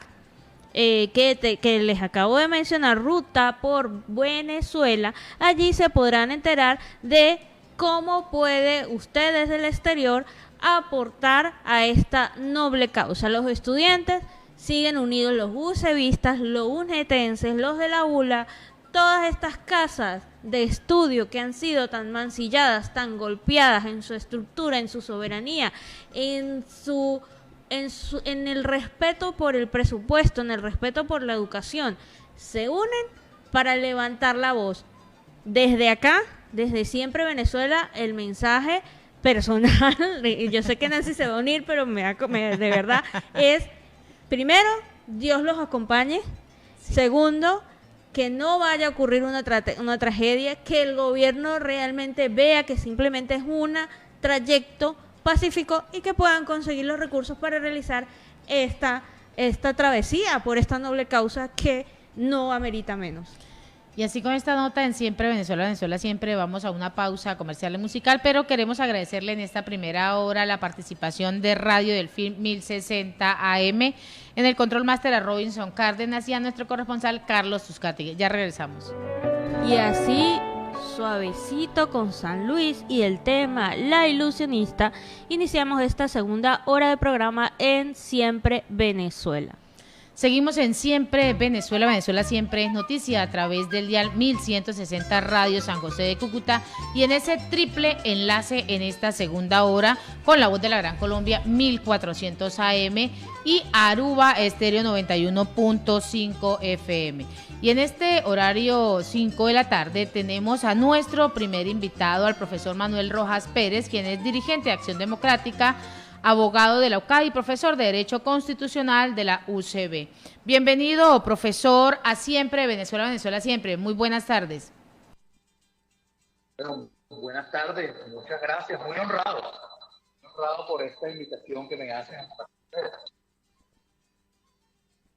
que les acabo de mencionar, Ruta por Venezuela, allí se podrán enterar de cómo puede usted desde el exterior aportar a esta noble causa. Los estudiantes siguen unidos, los UCEBistas, los UNETenses, los de la ULA, todas estas casas de estudio que han sido tan mancilladas, tan golpeadas en su estructura, en su soberanía, en el respeto por el presupuesto, en el respeto por la educación, se unen para levantar la voz. Desde acá, desde Siempre Venezuela, el mensaje personal, yo sé que Nancy se va a unir, pero de verdad es: primero, Dios los acompañe. Sí. Segundo, que no vaya a ocurrir una tragedia, que el gobierno realmente vea que simplemente es un trayecto pacífico y que puedan conseguir los recursos para realizar esta travesía por esta noble causa que no amerita menos. Y así con esta nota en Siempre Venezuela, Venezuela Siempre, vamos a una pausa comercial y musical, pero queremos agradecerle en esta primera hora la participación de Radio Delfín 1060 AM, en el control máster a Robinson Cárdenas y a nuestro corresponsal Carlos Tuscati. Ya regresamos. Y así, suavecito con San Luis y el tema La Ilusionista, iniciamos esta segunda hora de programa en Siempre Venezuela. Seguimos en Siempre Venezuela, Venezuela Siempre es noticia, a través del dial 1160 Radio San José de Cúcuta y en ese triple enlace en esta segunda hora con la voz de la Gran Colombia 1400 AM y Aruba Estéreo 91.5 FM. Y en este horario 5 de la tarde tenemos a nuestro primer invitado, al profesor Manuel Rojas Pérez, quien es dirigente de Acción Democrática, abogado de la UCAD y profesor de Derecho Constitucional de la UCB. Bienvenido, profesor, a Siempre Venezuela, Venezuela Siempre. Muy buenas tardes. Bueno, buenas tardes, muchas gracias, muy honrado por esta invitación que me hacen.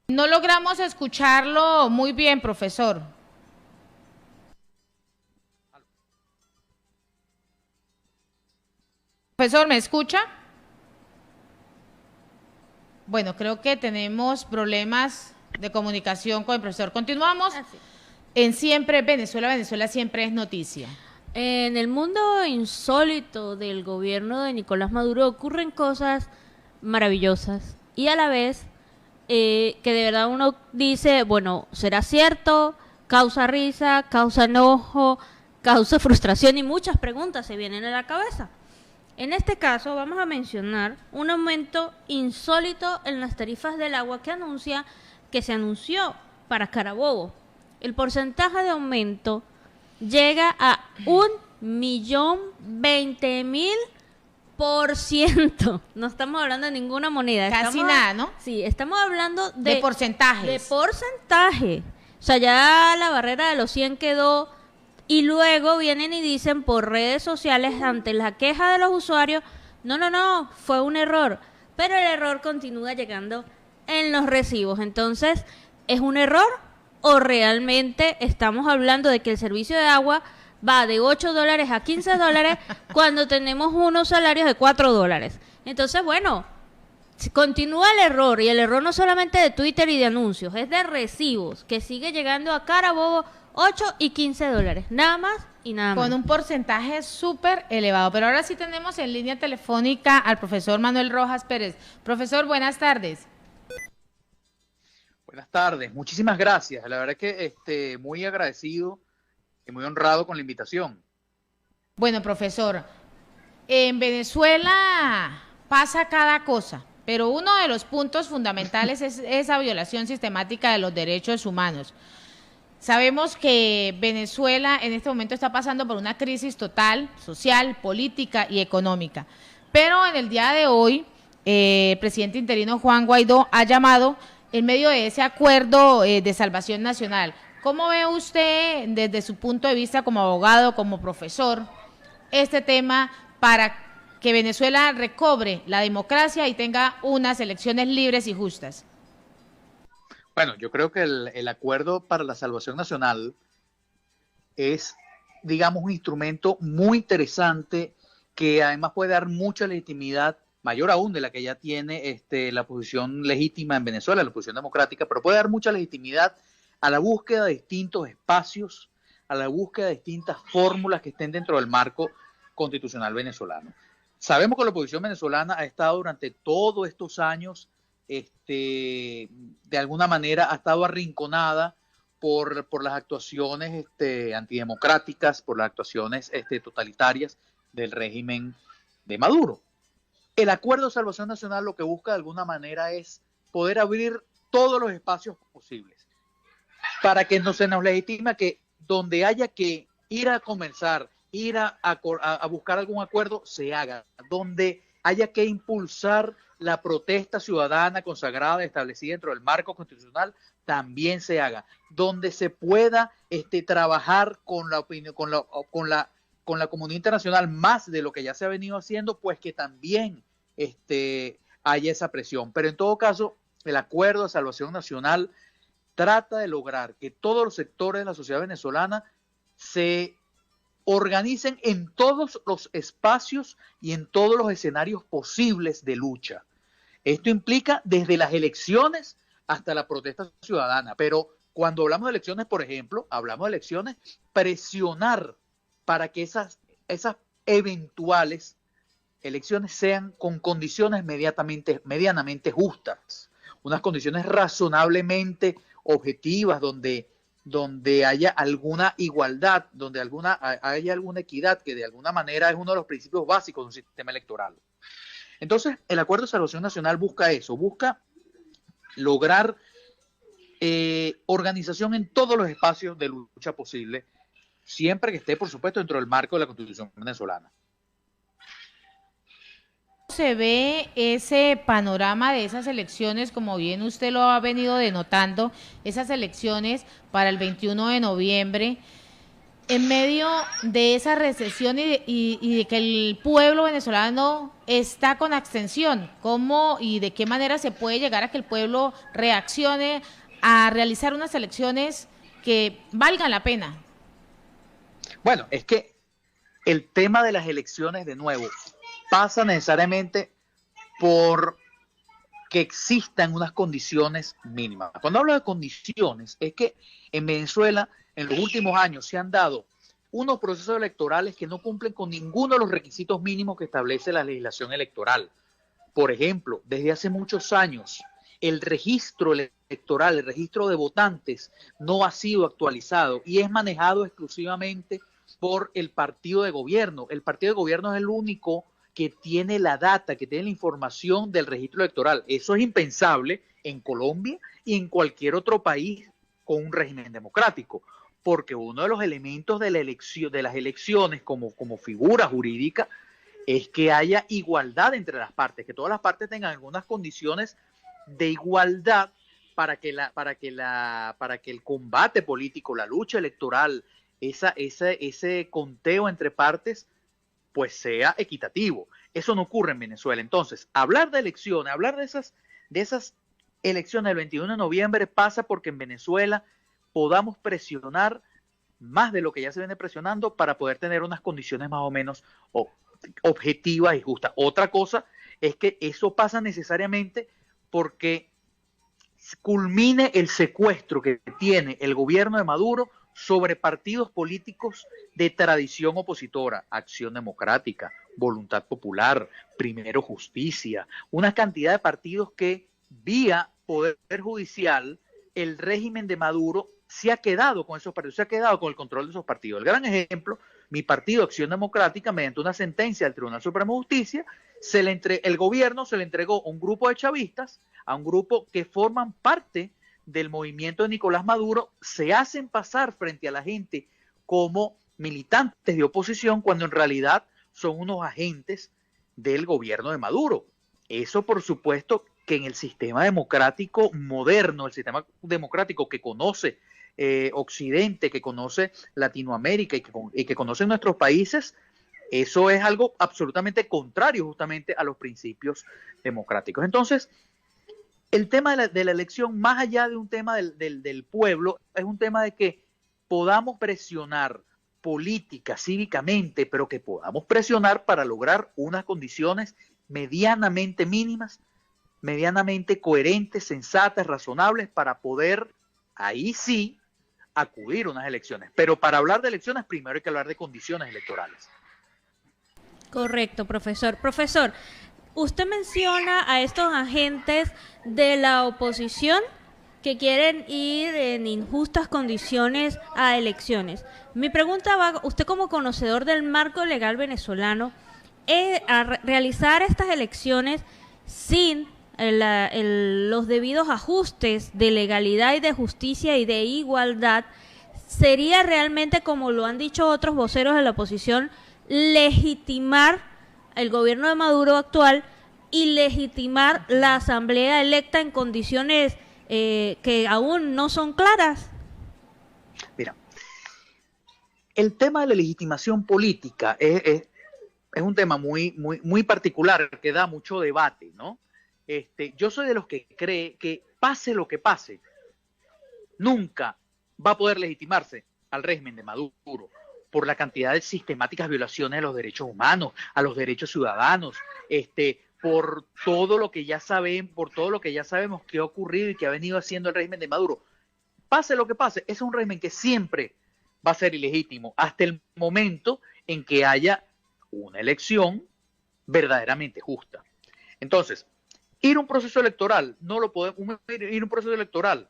No logramos escucharlo muy bien, profesor. Profesor, ¿me escucha? Bueno, creo que tenemos problemas de comunicación con el profesor. Continuamos en Siempre Venezuela, Venezuela Siempre es noticia. En el mundo insólito del gobierno de Nicolás Maduro ocurren cosas maravillosas y a la vez que de verdad uno dice, bueno, ¿será cierto? Causa risa, causa enojo, causa frustración y muchas preguntas se vienen a la cabeza. En este caso vamos a mencionar un aumento insólito en las tarifas del agua que se anunció para Carabobo. El porcentaje de aumento llega a 1.020.000%. No estamos hablando de ninguna moneda. Casi nada, ¿no? Sí, estamos hablando de porcentajes. De porcentaje. O sea, ya la barrera de los 100 quedó. Y luego vienen y dicen por redes sociales ante la queja de los usuarios, no, fue un error. Pero el error continúa llegando en los recibos. Entonces, ¿es un error o realmente estamos hablando de que el servicio de agua va de $8 a $15 cuando tenemos unos salarios de $4? Entonces, bueno, continúa el error, y el error no solamente de Twitter y de anuncios, es de recibos, que sigue llegando a Carabobo $8 y $15, nada más y nada más. Con un porcentaje súper elevado. Pero ahora sí tenemos en línea telefónica al profesor Manuel Rojas Pérez. Profesor, buenas tardes. Buenas tardes, muchísimas gracias. La verdad que muy agradecido y muy honrado con la invitación. Bueno, profesor, en Venezuela pasa cada cosa, pero uno de los puntos fundamentales es esa violación sistemática de los derechos humanos. Sabemos que Venezuela en este momento está pasando por una crisis total, social, política y económica. Pero en el día de hoy, el presidente interino Juan Guaidó ha llamado en medio de ese acuerdo de salvación nacional. ¿Cómo ve usted desde su punto de vista como abogado, como profesor, este tema para que Venezuela recobre la democracia y tenga unas elecciones libres y justas? Bueno, yo creo que el acuerdo para la salvación nacional es, digamos, un instrumento muy interesante que además puede dar mucha legitimidad, mayor aún de la que ya tiene la oposición legítima en Venezuela, la oposición democrática, pero puede dar mucha legitimidad a la búsqueda de distintos espacios, a la búsqueda de distintas fórmulas que estén dentro del marco constitucional venezolano. Sabemos que la oposición venezolana ha estado durante todos estos años de alguna manera ha estado arrinconada por las actuaciones antidemocráticas, por las actuaciones totalitarias del régimen de Maduro. El Acuerdo de Salvación Nacional lo que busca de alguna manera es poder abrir todos los espacios posibles para que no se nos legitima que donde haya que ir a comenzar, ir a buscar algún acuerdo, se haga. Donde haya que impulsar la protesta ciudadana consagrada y establecida dentro del marco constitucional, también se haga. Donde se pueda trabajar con la opinión, con la comunidad internacional más de lo que ya se ha venido haciendo, pues que también haya esa presión. Pero en todo caso, el Acuerdo de Salvación Nacional trata de lograr que todos los sectores de la sociedad venezolana se organicen en todos los espacios y en todos los escenarios posibles de lucha. Esto implica desde las elecciones hasta la protesta ciudadana, pero cuando hablamos de elecciones, por ejemplo, hablamos de elecciones, presionar para que esas eventuales elecciones sean con condiciones medianamente justas, unas condiciones razonablemente objetivas, donde haya alguna igualdad, donde haya alguna equidad, que de alguna manera es uno de los principios básicos de un sistema electoral. Entonces, el Acuerdo de Salvación Nacional busca eso, busca lograr organización en todos los espacios de lucha posible, siempre que esté, por supuesto, dentro del marco de la Constitución venezolana. ¿Se ve ese panorama de esas elecciones, como bien usted lo ha venido denotando, esas elecciones para el 21 de noviembre, en medio de esa recesión y de que el pueblo venezolano está con abstención? ¿Cómo y de qué manera se puede llegar a que el pueblo reaccione a realizar unas elecciones que valgan la pena? Bueno, es que el tema de las elecciones, de nuevo, pasa necesariamente por que existan unas condiciones mínimas. Cuando hablo de condiciones, es que en Venezuela en los últimos años se han dado unos procesos electorales que no cumplen con ninguno de los requisitos mínimos que establece la legislación electoral. Por ejemplo, desde hace muchos años, el registro electoral, el registro de votantes, no ha sido actualizado y es manejado exclusivamente por el partido de gobierno. El partido de gobierno es el único que tiene la data, que tiene la información del registro electoral. Eso es impensable en Colombia y en cualquier otro país con un régimen democrático, porque uno de los elementos de la elección, de las elecciones como figura jurídica, es que haya igualdad entre las partes, que todas las partes tengan algunas condiciones de igualdad para que el combate político, la lucha electoral, ese conteo entre partes, pues sea equitativo. Eso no ocurre en Venezuela. Entonces, hablar de elecciones, hablar de esas elecciones del 21 de noviembre pasa porque en Venezuela podamos presionar más de lo que ya se viene presionando para poder tener unas condiciones más o menos objetivas y justas. Otra cosa es que eso pasa necesariamente porque culmine el secuestro que tiene el gobierno de Maduro sobre partidos políticos de tradición opositora, Acción Democrática, Voluntad Popular, Primero Justicia, una cantidad de partidos que vía poder judicial el régimen de Maduro se ha quedado con esos partidos, se ha quedado con el control de esos partidos. El gran ejemplo, mi partido Acción Democrática, mediante una sentencia del Tribunal Supremo de Justicia, el gobierno se le entregó a un grupo de chavistas, a un grupo que forman parte del movimiento de Nicolás Maduro, se hacen pasar frente a la gente como militantes de oposición cuando en realidad son unos agentes del gobierno de Maduro. Eso, por supuesto, que en el sistema democrático moderno, el sistema democrático que conoce Occidente, que conoce Latinoamérica y que conoce nuestros países, eso es algo absolutamente contrario justamente a los principios democráticos. Entonces, el tema de la elección, más allá de un tema del pueblo, es un tema de que podamos presionar política, cívicamente, pero que podamos presionar para lograr unas condiciones medianamente mínimas, medianamente coherentes, sensatas, razonables, para poder, ahí sí, acudir a unas elecciones. Pero para hablar de elecciones, primero hay que hablar de condiciones electorales. Correcto, profesor. Profesor, usted menciona a estos agentes de la oposición que quieren ir en injustas condiciones a elecciones. Mi pregunta va, usted como conocedor del marco legal venezolano, a realizar estas elecciones sin los debidos ajustes de legalidad y de justicia y de igualdad, sería realmente, como lo han dicho otros voceros de la oposición, legitimar el gobierno de Maduro actual y legitimar la asamblea electa en condiciones que aún no son claras. Mira, el tema de la legitimación política es un tema muy particular que da mucho debate, ¿no? Yo soy de los que cree que pase lo que pase, nunca va a poder legitimarse al régimen de Maduro por la cantidad de sistemáticas violaciones de los derechos humanos, a los derechos ciudadanos, por todo lo que ya sabemos que ha ocurrido y que ha venido haciendo el régimen de Maduro. Pase lo que pase, es un régimen que siempre va a ser ilegítimo hasta el momento en que haya una elección verdaderamente justa. Entonces, ir a un proceso electoral, no lo podemos ir a un proceso electoral,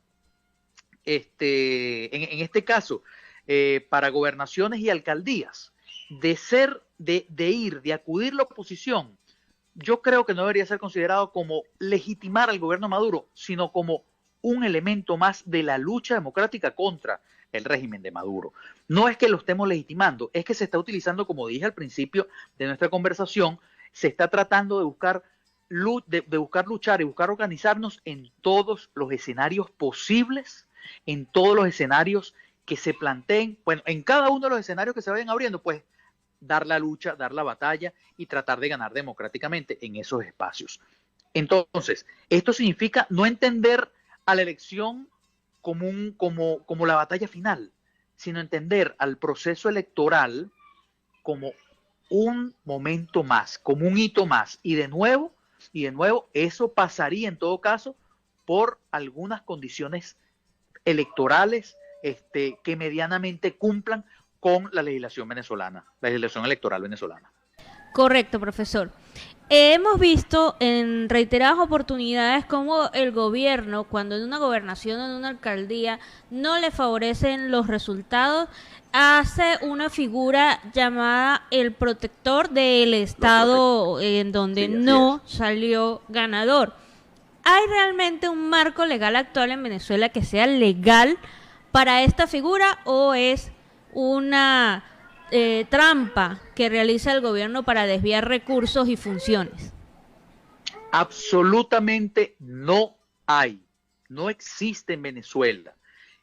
en este caso, para gobernaciones y alcaldías, de acudir la oposición, yo creo que no debería ser considerado como legitimar al gobierno Maduro, sino como un elemento más de la lucha democrática contra el régimen de Maduro. No es que lo estemos legitimando, es que se está utilizando, como dije al principio de nuestra conversación, se está tratando de buscar luchar y buscar organizarnos en todos los escenarios posibles, en todos los escenarios que se planteen, bueno, en cada uno de los escenarios que se vayan abriendo, pues dar la lucha, dar la batalla y tratar de ganar democráticamente en esos espacios. Entonces, esto significa no entender a la elección como la batalla final, sino entender al proceso electoral como un momento más, como un hito más. Y de nuevo, eso pasaría en todo caso por algunas condiciones electorales que medianamente cumplan con la legislación venezolana, la legislación electoral venezolana. Correcto, profesor. Hemos visto en reiteradas oportunidades cómo el gobierno, cuando en una gobernación o en una alcaldía no le favorecen los resultados, hace una figura llamada el protector del estado en donde Sí, así no salió ganador. ¿Hay realmente un marco legal actual en Venezuela que sea legal para esta figura o es una trampa que realiza el gobierno para desviar recursos y funciones? Absolutamente no hay, no existe en Venezuela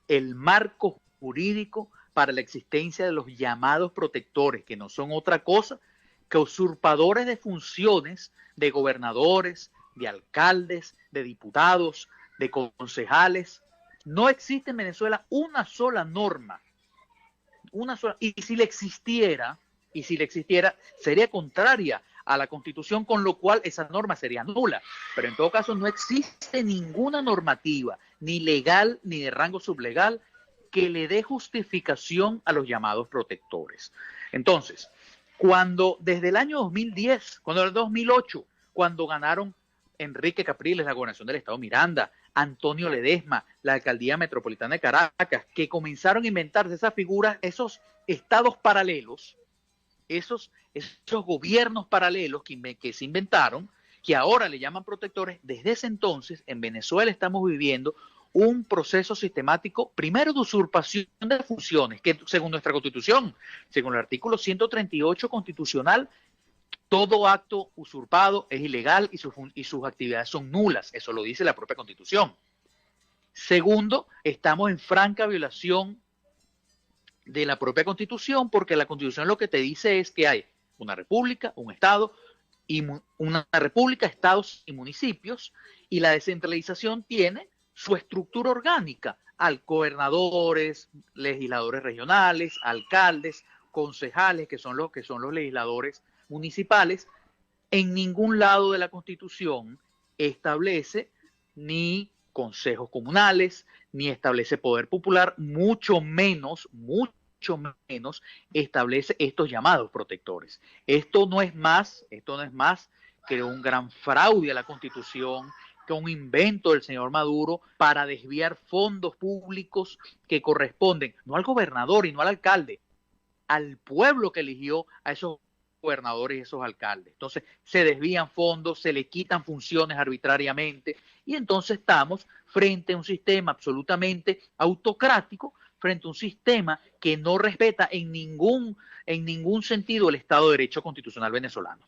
el marco jurídico para la existencia de los llamados protectores, que no son otra cosa que usurpadores de funciones de gobernadores, de alcaldes, de diputados, de concejales. No existe en Venezuela una sola norma. Y si le existiera, sería contraria a la Constitución, con lo cual esa norma sería nula. Pero en todo caso no existe ninguna normativa, ni legal ni de rango sublegal, que le dé justificación a los llamados protectores. Entonces, cuando desde el año 2010, cuando el 2008, cuando ganaron Enrique Capriles la gobernación del estado Miranda, Antonio Ledesma, la alcaldía metropolitana de Caracas, que comenzaron a inventarse esas figuras, esos estados paralelos, esos gobiernos paralelos que se inventaron, que ahora le llaman protectores. Desde ese entonces, en Venezuela estamos viviendo un proceso sistemático, primero de usurpación de funciones, que según nuestra Constitución, según el artículo 138 constitucional, todo acto usurpado es ilegal y sus actividades son nulas. Eso lo dice la propia Constitución. Segundo, estamos en franca violación de la propia Constitución, porque la Constitución lo que te dice es que hay una república, un estado, una república, estados y municipios, y la descentralización tiene su estructura orgánica, al gobernadores, legisladores regionales, alcaldes, concejales, que son los legisladores municipales. En ningún lado de la Constitución establece ni consejos comunales, ni establece poder popular, mucho menos establece estos llamados protectores. Esto no es más que un gran fraude a la Constitución, que un invento del señor Maduro para desviar fondos públicos que corresponden no al gobernador y no al alcalde, al pueblo que eligió a esos gobernadores y esos alcaldes. Entonces se desvían fondos, se le quitan funciones arbitrariamente, y entonces estamos frente a un sistema absolutamente autocrático, frente a un sistema que no respeta en ningún sentido el Estado de Derecho constitucional venezolano.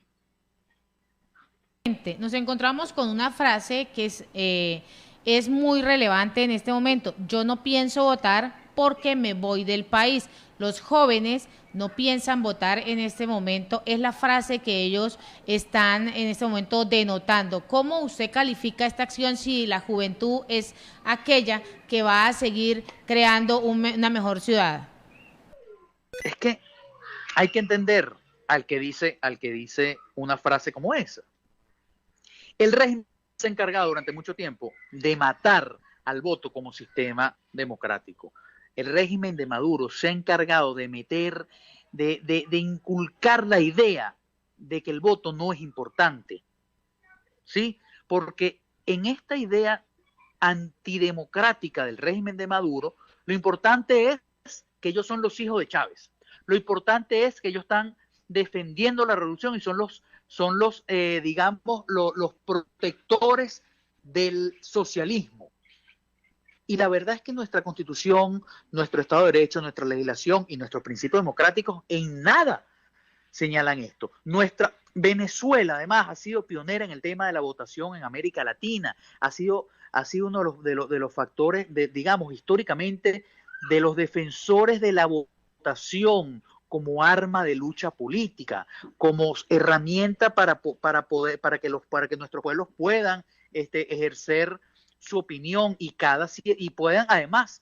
Nos encontramos con una frase que es muy relevante en este momento. Yo no pienso votar porque me voy del país. Los jóvenes no piensan votar en este momento. Es la frase que ellos están en este momento denotando. ¿Cómo usted califica esta acción si la juventud es aquella que va a seguir creando una mejor ciudad? Es que hay que entender al que dice una frase como esa. El régimen se ha encargado durante mucho tiempo de matar al voto como sistema democrático. El régimen de Maduro se ha encargado de inculcar la idea de que el voto no es importante, ¿sí? Porque en esta idea antidemocrática del régimen de Maduro, lo importante es que ellos son los hijos de Chávez. Lo importante es que ellos están defendiendo la revolución y son los protectores del socialismo. Y la verdad es que nuestra Constitución, nuestro Estado de Derecho, nuestra legislación y nuestros principios democráticos en nada señalan esto. Nuestra Venezuela, además, ha sido pionera en el tema de la votación en América Latina. Ha sido uno de los factores, digamos, históricamente, de los defensores de la votación como arma de lucha política, como herramienta para que nuestros pueblos puedan ejercer su opinión y puedan además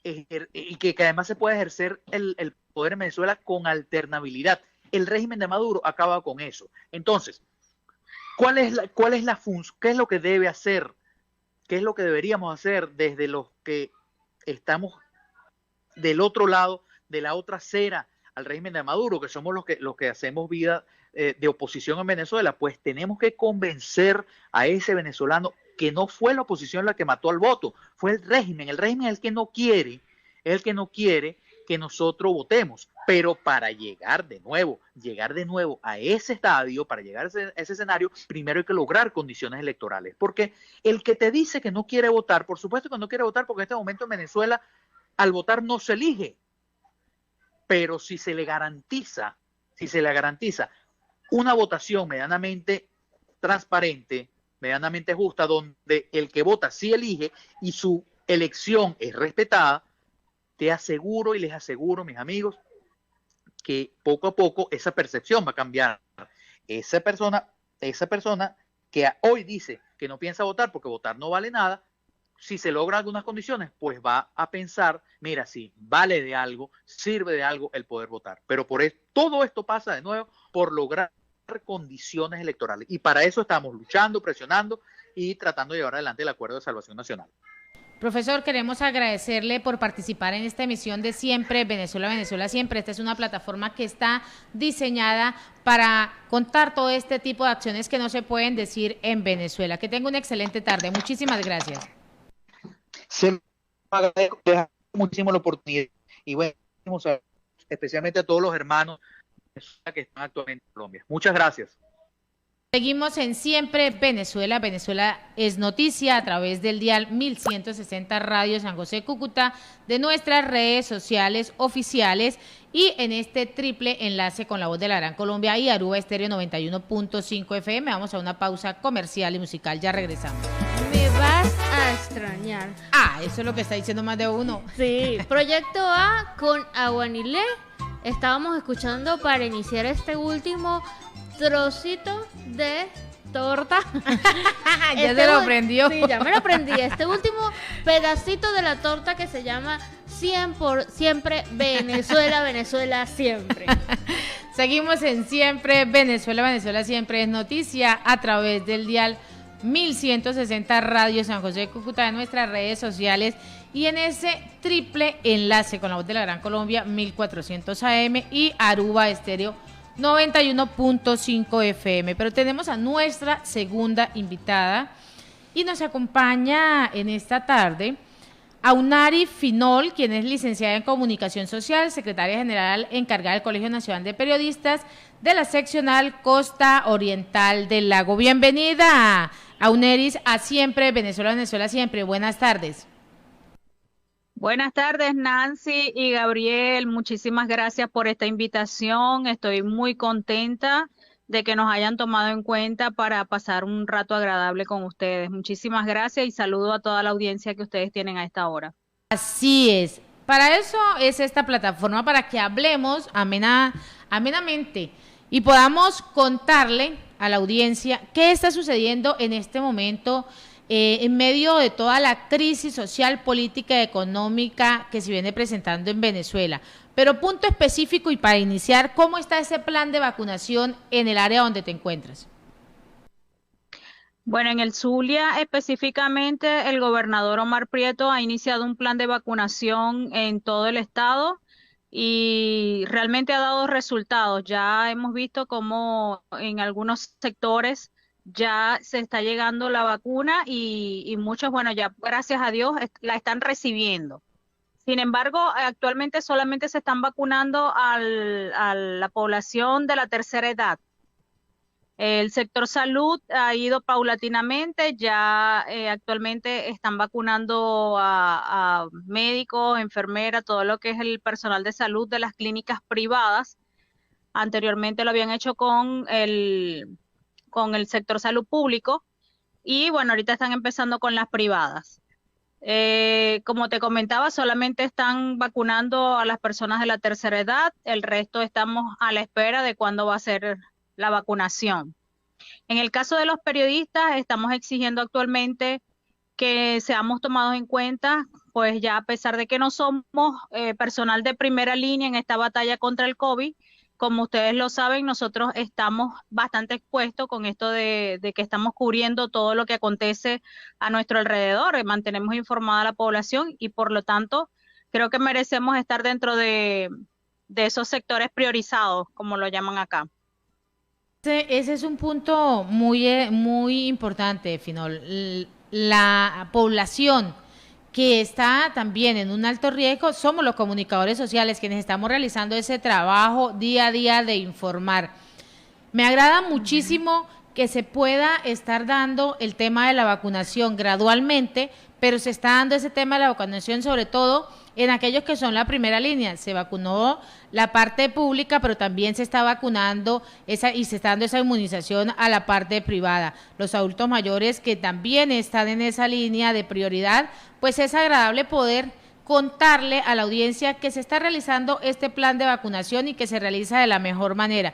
y que además se pueda ejercer el poder en Venezuela con alternabilidad. El régimen de Maduro acaba con eso. Entonces, ¿qué es lo que debe hacer? ¿Qué es lo que deberíamos hacer desde los que estamos del otro lado, de la otra acera al régimen de Maduro, que somos los que hacemos vida de oposición en Venezuela, pues tenemos que convencer a ese venezolano que no fue la oposición la que mató al voto, fue el régimen es el que no quiere, que nosotros votemos, pero para llegar de nuevo a ese estadio, para llegar a ese escenario, primero hay que lograr condiciones electorales, porque el que te dice que no quiere votar, por supuesto que no quiere votar, porque en este momento en Venezuela al votar no se elige, pero si se le garantiza una votación medianamente transparente, medianamente justa, donde el que vota sí elige y su elección es respetada, te aseguro y les aseguro, mis amigos, que poco a poco esa percepción va a cambiar. Esa persona que hoy dice que no piensa votar porque votar no vale nada, si se logran algunas condiciones, pues va a pensar, mira, sí, vale de algo, sirve de algo el poder votar. Pero todo esto pasa de nuevo por lograr condiciones electorales. Y para eso estamos luchando, presionando y tratando de llevar adelante el Acuerdo de Salvación Nacional. Profesor, queremos agradecerle por participar en esta emisión de Siempre Venezuela, Venezuela Siempre. Esta es una plataforma que está diseñada para contar todo este tipo de acciones que no se pueden decir en Venezuela. Que tenga una excelente tarde. Muchísimas gracias. Se me agradezco muchísimo la oportunidad y bueno, especialmente a todos los hermanos que están actualmente en Colombia. Muchas gracias. Seguimos en Siempre Venezuela. Venezuela es noticia a través del dial 1160 Radio San José Cúcuta, de nuestras redes sociales oficiales y en este triple enlace con La Voz de la Gran Colombia y Aruba Estéreo 91.5 FM. Vamos a una pausa comercial y musical. Ya regresamos. Me vas a extrañar. Eso es lo que está diciendo más de uno. Sí, Proyecto A con Aguanilé. Estábamos escuchando para iniciar este último trocito de torta. Ya se lo aprendió. Sí, ya me lo aprendí. Este último pedacito de la torta que se llama Siempre Venezuela, Venezuela Siempre. Seguimos en Siempre Venezuela, Venezuela Siempre es noticia a través del dial 1160 Radio San José Cúcuta, de nuestras redes sociales y en ese triple enlace con La Voz de la Gran Colombia 1400 AM y Aruba Estéreo 91.5 FM. Pero tenemos a nuestra segunda invitada y nos acompaña en esta tarde Aunari Finol, quien es licenciada en Comunicación Social, secretaria general encargada del Colegio Nacional de Periodistas de la seccional Costa Oriental del Lago. Bienvenida, Auneris, a Siempre Venezuela, Venezuela Siempre. Buenas tardes. Buenas tardes, Nancy y Gabriel. Muchísimas gracias por esta invitación. Estoy muy contenta de que nos hayan tomado en cuenta para pasar un rato agradable con ustedes. Muchísimas gracias y saludo a toda la audiencia que ustedes tienen a esta hora. Así es. Para eso es esta plataforma, para que hablemos amenamente y podamos contarle a la audiencia qué está sucediendo en este momento en medio de toda la crisis social, política y económica que se viene presentando en Venezuela. Pero punto específico y para iniciar, ¿cómo está ese plan de vacunación en el área donde te encuentras? Bueno, en el Zulia específicamente el gobernador Omar Prieto ha iniciado un plan de vacunación en todo el estado y realmente ha dado resultados. Ya hemos visto cómo en algunos sectores ya se está llegando la vacuna y muchos, bueno, ya gracias a Dios la están recibiendo. Sin embargo, actualmente solamente se están vacunando a la población de la tercera edad. El sector salud ha ido paulatinamente, ya actualmente están vacunando a médicos, enfermeras, todo lo que es el personal de salud de las clínicas privadas. Anteriormente lo habían hecho con el sector salud público y bueno, ahorita están empezando con las privadas. Como te comentaba, solamente están vacunando a las personas de la tercera edad, el resto estamos a la espera de cuándo va a ser la vacunación. En el caso de los periodistas, estamos exigiendo actualmente que seamos tomados en cuenta, pues ya a pesar de que no somos personal de primera línea en esta batalla contra el COVID, como ustedes lo saben, nosotros estamos bastante expuestos con esto de que estamos cubriendo todo lo que acontece a nuestro alrededor, mantenemos informada a la población y por lo tanto creo que merecemos estar dentro de esos sectores priorizados, como lo llaman acá. Ese es un punto muy importante, Finol. La población que está también en un alto riesgo, somos los comunicadores sociales quienes estamos realizando ese trabajo día a día de informar. Me agrada muchísimo que se pueda estar dando el tema de la vacunación gradualmente, pero se está dando ese tema de la vacunación sobre todo en aquellos que son la primera línea. Se vacunó la parte pública, pero también se está vacunando y se está dando esa inmunización a la parte privada. Los adultos mayores que también están en esa línea de prioridad, pues es agradable poder contarle a la audiencia que se está realizando este plan de vacunación y que se realiza de la mejor manera.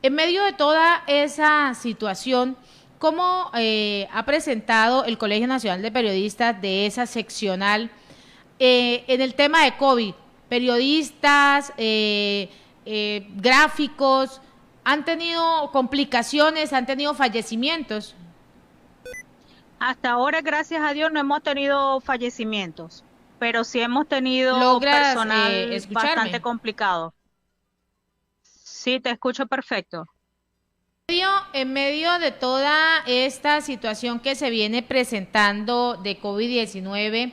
En medio de toda esa situación, ¿cómo ha presentado el Colegio Nacional de Periodistas de esa seccional en el tema de COVID? Periodistas, gráficos, ¿han tenido complicaciones, han tenido fallecimientos? Hasta ahora, gracias a Dios, no hemos tenido fallecimientos, pero sí hemos tenido personal bastante complicado. Sí, te escucho perfecto. En medio de toda esta situación que se viene presentando de COVID-19,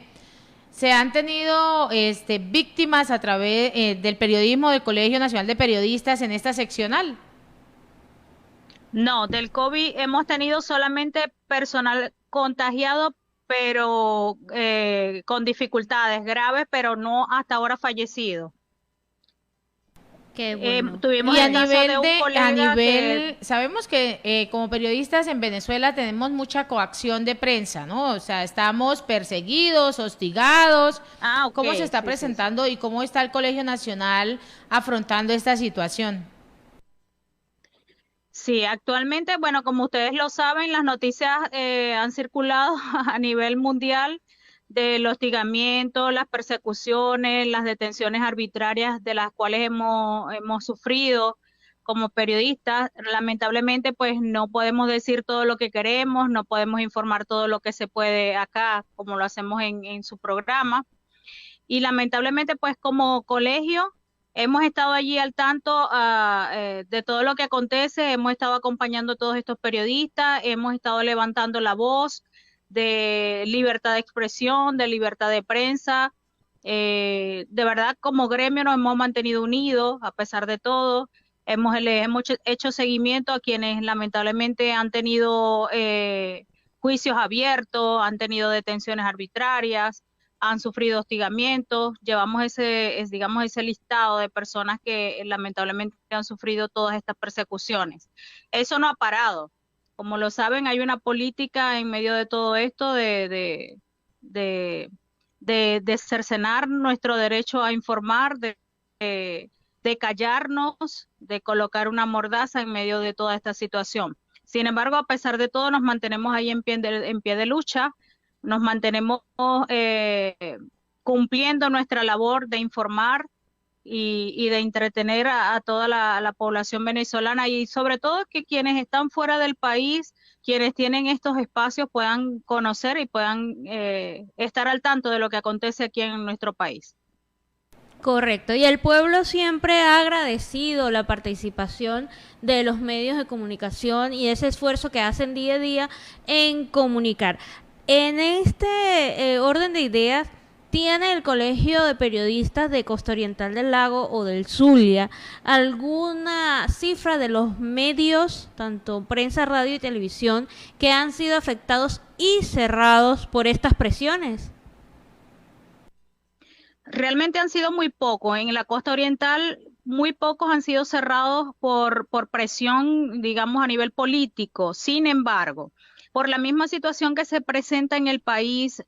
¿se han tenido víctimas a través del periodismo del Colegio Nacional de Periodistas en esta seccional? No, del COVID hemos tenido solamente personal contagiado, pero con dificultades graves, pero no hasta ahora fallecido. Qué bueno. Tuvimos y sabemos que como periodistas en Venezuela tenemos mucha coacción de prensa, ¿no? O sea, estamos perseguidos, hostigados. Okay. ¿Cómo se está presentando y cómo está el Colegio Nacional afrontando esta situación? Sí, actualmente, bueno, como ustedes lo saben, las noticias han circulado a nivel mundial del hostigamiento, las persecuciones, las detenciones arbitrarias de las cuales hemos sufrido como periodistas. Lamentablemente, pues no podemos decir todo lo que queremos, no podemos informar todo lo que se puede acá, como lo hacemos en su programa. Y lamentablemente, pues como colegio, hemos estado allí al tanto de todo lo que acontece, hemos estado acompañando a todos estos periodistas, hemos estado levantando la voz de libertad de expresión, de libertad de prensa. De verdad, como gremio nos hemos mantenido unidos a pesar de todo. Hemos hecho seguimiento a quienes lamentablemente han tenido juicios abiertos, han tenido detenciones arbitrarias, han sufrido hostigamientos. Llevamos ese listado de personas que lamentablemente han sufrido todas estas persecuciones. Eso no ha parado. Como lo saben, hay una política en medio de todo esto de cercenar nuestro derecho a informar, de callarnos, de colocar una mordaza en medio de toda esta situación. Sin embargo, a pesar de todo, nos mantenemos ahí en pie de lucha, nos mantenemos cumpliendo nuestra labor de informar y de entretener a toda la población venezolana, y sobre todo que quienes están fuera del país, quienes tienen estos espacios, puedan conocer y puedan estar al tanto de lo que acontece aquí en nuestro país. Correcto, y el pueblo siempre ha agradecido la participación de los medios de comunicación y ese esfuerzo que hacen día a día en comunicar. En este orden de ideas, ¿tiene el Colegio de Periodistas de Costa Oriental del Lago o del Zulia alguna cifra de los medios, tanto prensa, radio y televisión, que han sido afectados y cerrados por estas presiones? Realmente han sido muy pocos. En la Costa Oriental, muy pocos han sido cerrados por presión, digamos, a nivel político. Sin embargo, por la misma situación que se presenta en el país,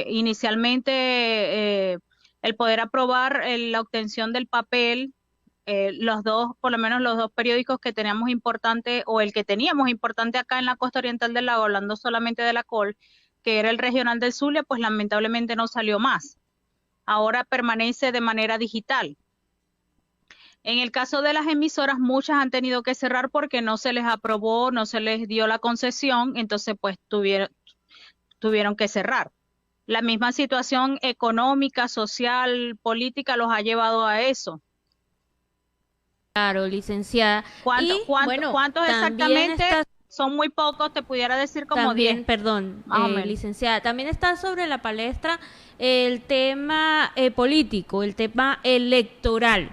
inicialmente el poder aprobar la obtención del papel, por lo menos los dos periódicos que teníamos importante, o el que teníamos importante acá en la Costa Oriental del Lago, hablando solamente de la COL, que era el Regional del Zulia, pues lamentablemente no salió más. Ahora permanece de manera digital. En el caso de las emisoras, muchas han tenido que cerrar porque no se les aprobó, no se les dio la concesión, entonces pues tuvieron que cerrar. La misma situación económica, social, política los ha llevado a eso. Claro, licenciada. ¿Cuántos exactamente? Son muy pocos, te pudiera decir como también, 10. Perdón, Más o menos. licenciada. También está sobre la palestra el tema político, el tema electoral.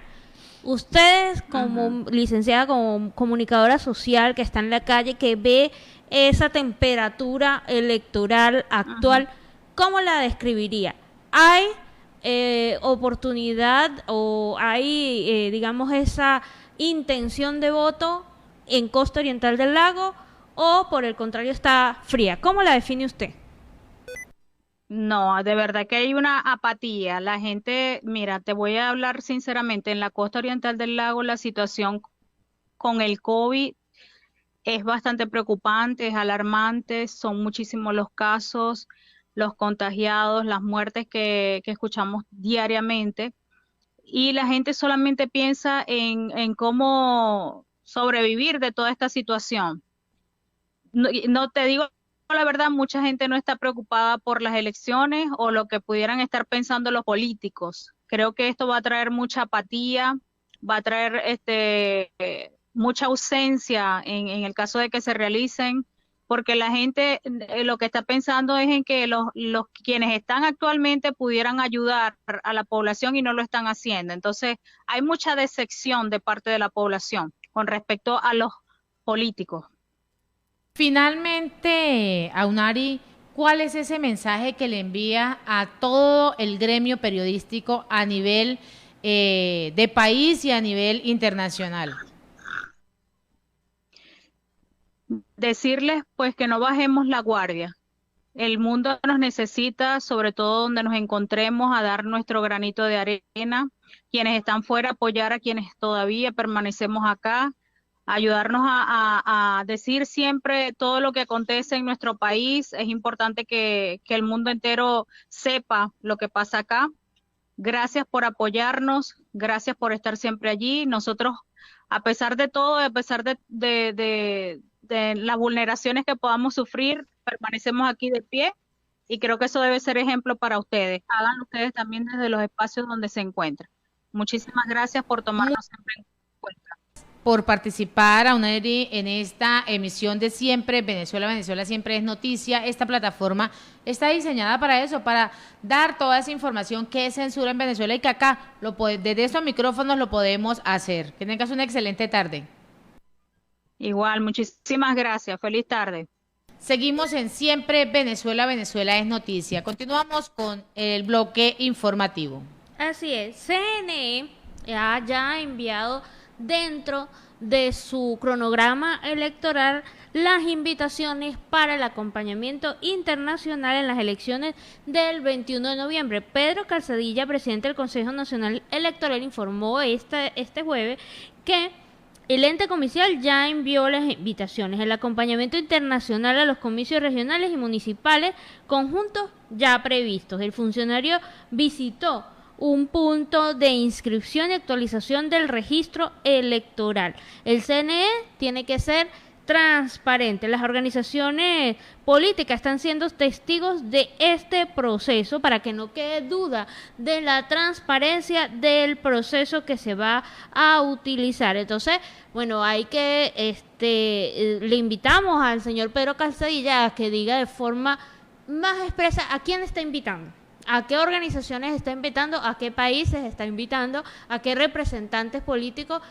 Ustedes como licenciada, como comunicadora social que está en la calle, que ve esa temperatura electoral actual, ¿cómo la describiría? ¿Hay oportunidad o hay, digamos, esa intención de voto en Costa Oriental del Lago o por el contrario está fría? ¿Cómo la define usted? No, de verdad que hay una apatía. La gente, mira, te voy a hablar sinceramente, en la costa oriental del lago la situación con el COVID es bastante preocupante, es alarmante, son muchísimos los casos, los contagiados, las muertes que escuchamos diariamente y la gente solamente piensa en cómo sobrevivir de toda esta situación. No te digo la verdad, mucha gente no está preocupada por las elecciones o lo que pudieran estar pensando los políticos. Creo que esto va a traer mucha apatía, va a traer mucha ausencia en el caso de que se realicen, porque la gente lo que está pensando es en que los quienes están actualmente pudieran ayudar a la población y no lo están haciendo. Entonces, hay mucha decepción de parte de la población con respecto a los políticos. Finalmente, Aunari, ¿cuál es ese mensaje que le envía a todo el gremio periodístico a nivel de país y a nivel internacional? Decirles pues que no bajemos la guardia. El mundo nos necesita, sobre todo donde nos encontremos, a dar nuestro granito de arena. Quienes están fuera, apoyar a quienes todavía permanecemos acá, ayudarnos a decir siempre todo lo que acontece en nuestro país. Es importante que el mundo entero sepa lo que pasa acá. Gracias por apoyarnos, gracias por estar siempre allí. Nosotros, a pesar de todo, a pesar de las vulneraciones que podamos sufrir, permanecemos aquí de pie y creo que eso debe ser ejemplo para ustedes. Hagan ustedes también desde los espacios donde se encuentran. Muchísimas gracias por tomarnos siempre en cuenta. Por participar, Aunari, en esta emisión de Siempre Venezuela, Venezuela Siempre es Noticia. Esta plataforma está diseñada para eso, para dar toda esa información que es censura en Venezuela y que acá, desde estos micrófonos lo podemos hacer. Que tengas una excelente tarde. Igual, muchísimas gracias. Feliz tarde. Seguimos en Siempre Venezuela, Venezuela es Noticia. Continuamos con el bloque informativo. Así es, CNE ha ya enviado dentro de su cronograma electoral las invitaciones para el acompañamiento internacional en las elecciones del 21 de noviembre. Pedro Calzadilla, presidente del Consejo Nacional Electoral, informó este jueves que el ente comicial ya envió las invitaciones. El acompañamiento internacional a los comicios regionales y municipales conjuntos ya previstos. El funcionario visitó un punto de inscripción y actualización del registro electoral. El CNE tiene que ser transparente. Las organizaciones políticas están siendo testigos de este proceso para que no quede duda de la transparencia del proceso que se va a utilizar. Entonces, bueno, hay que, le invitamos al señor Pedro Calzadilla a que diga de forma más expresa a quién está invitando. ¿A qué organizaciones está invitando? ¿A qué países está invitando? ¿A qué representantes políticos?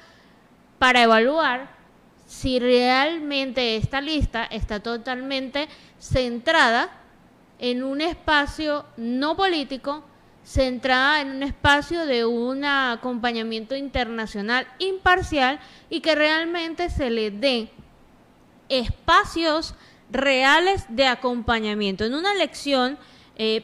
Para evaluar si realmente esta lista está totalmente centrada en un espacio no político, centrada en un espacio de un acompañamiento internacional imparcial y que realmente se le dé espacios reales de acompañamiento. En una elección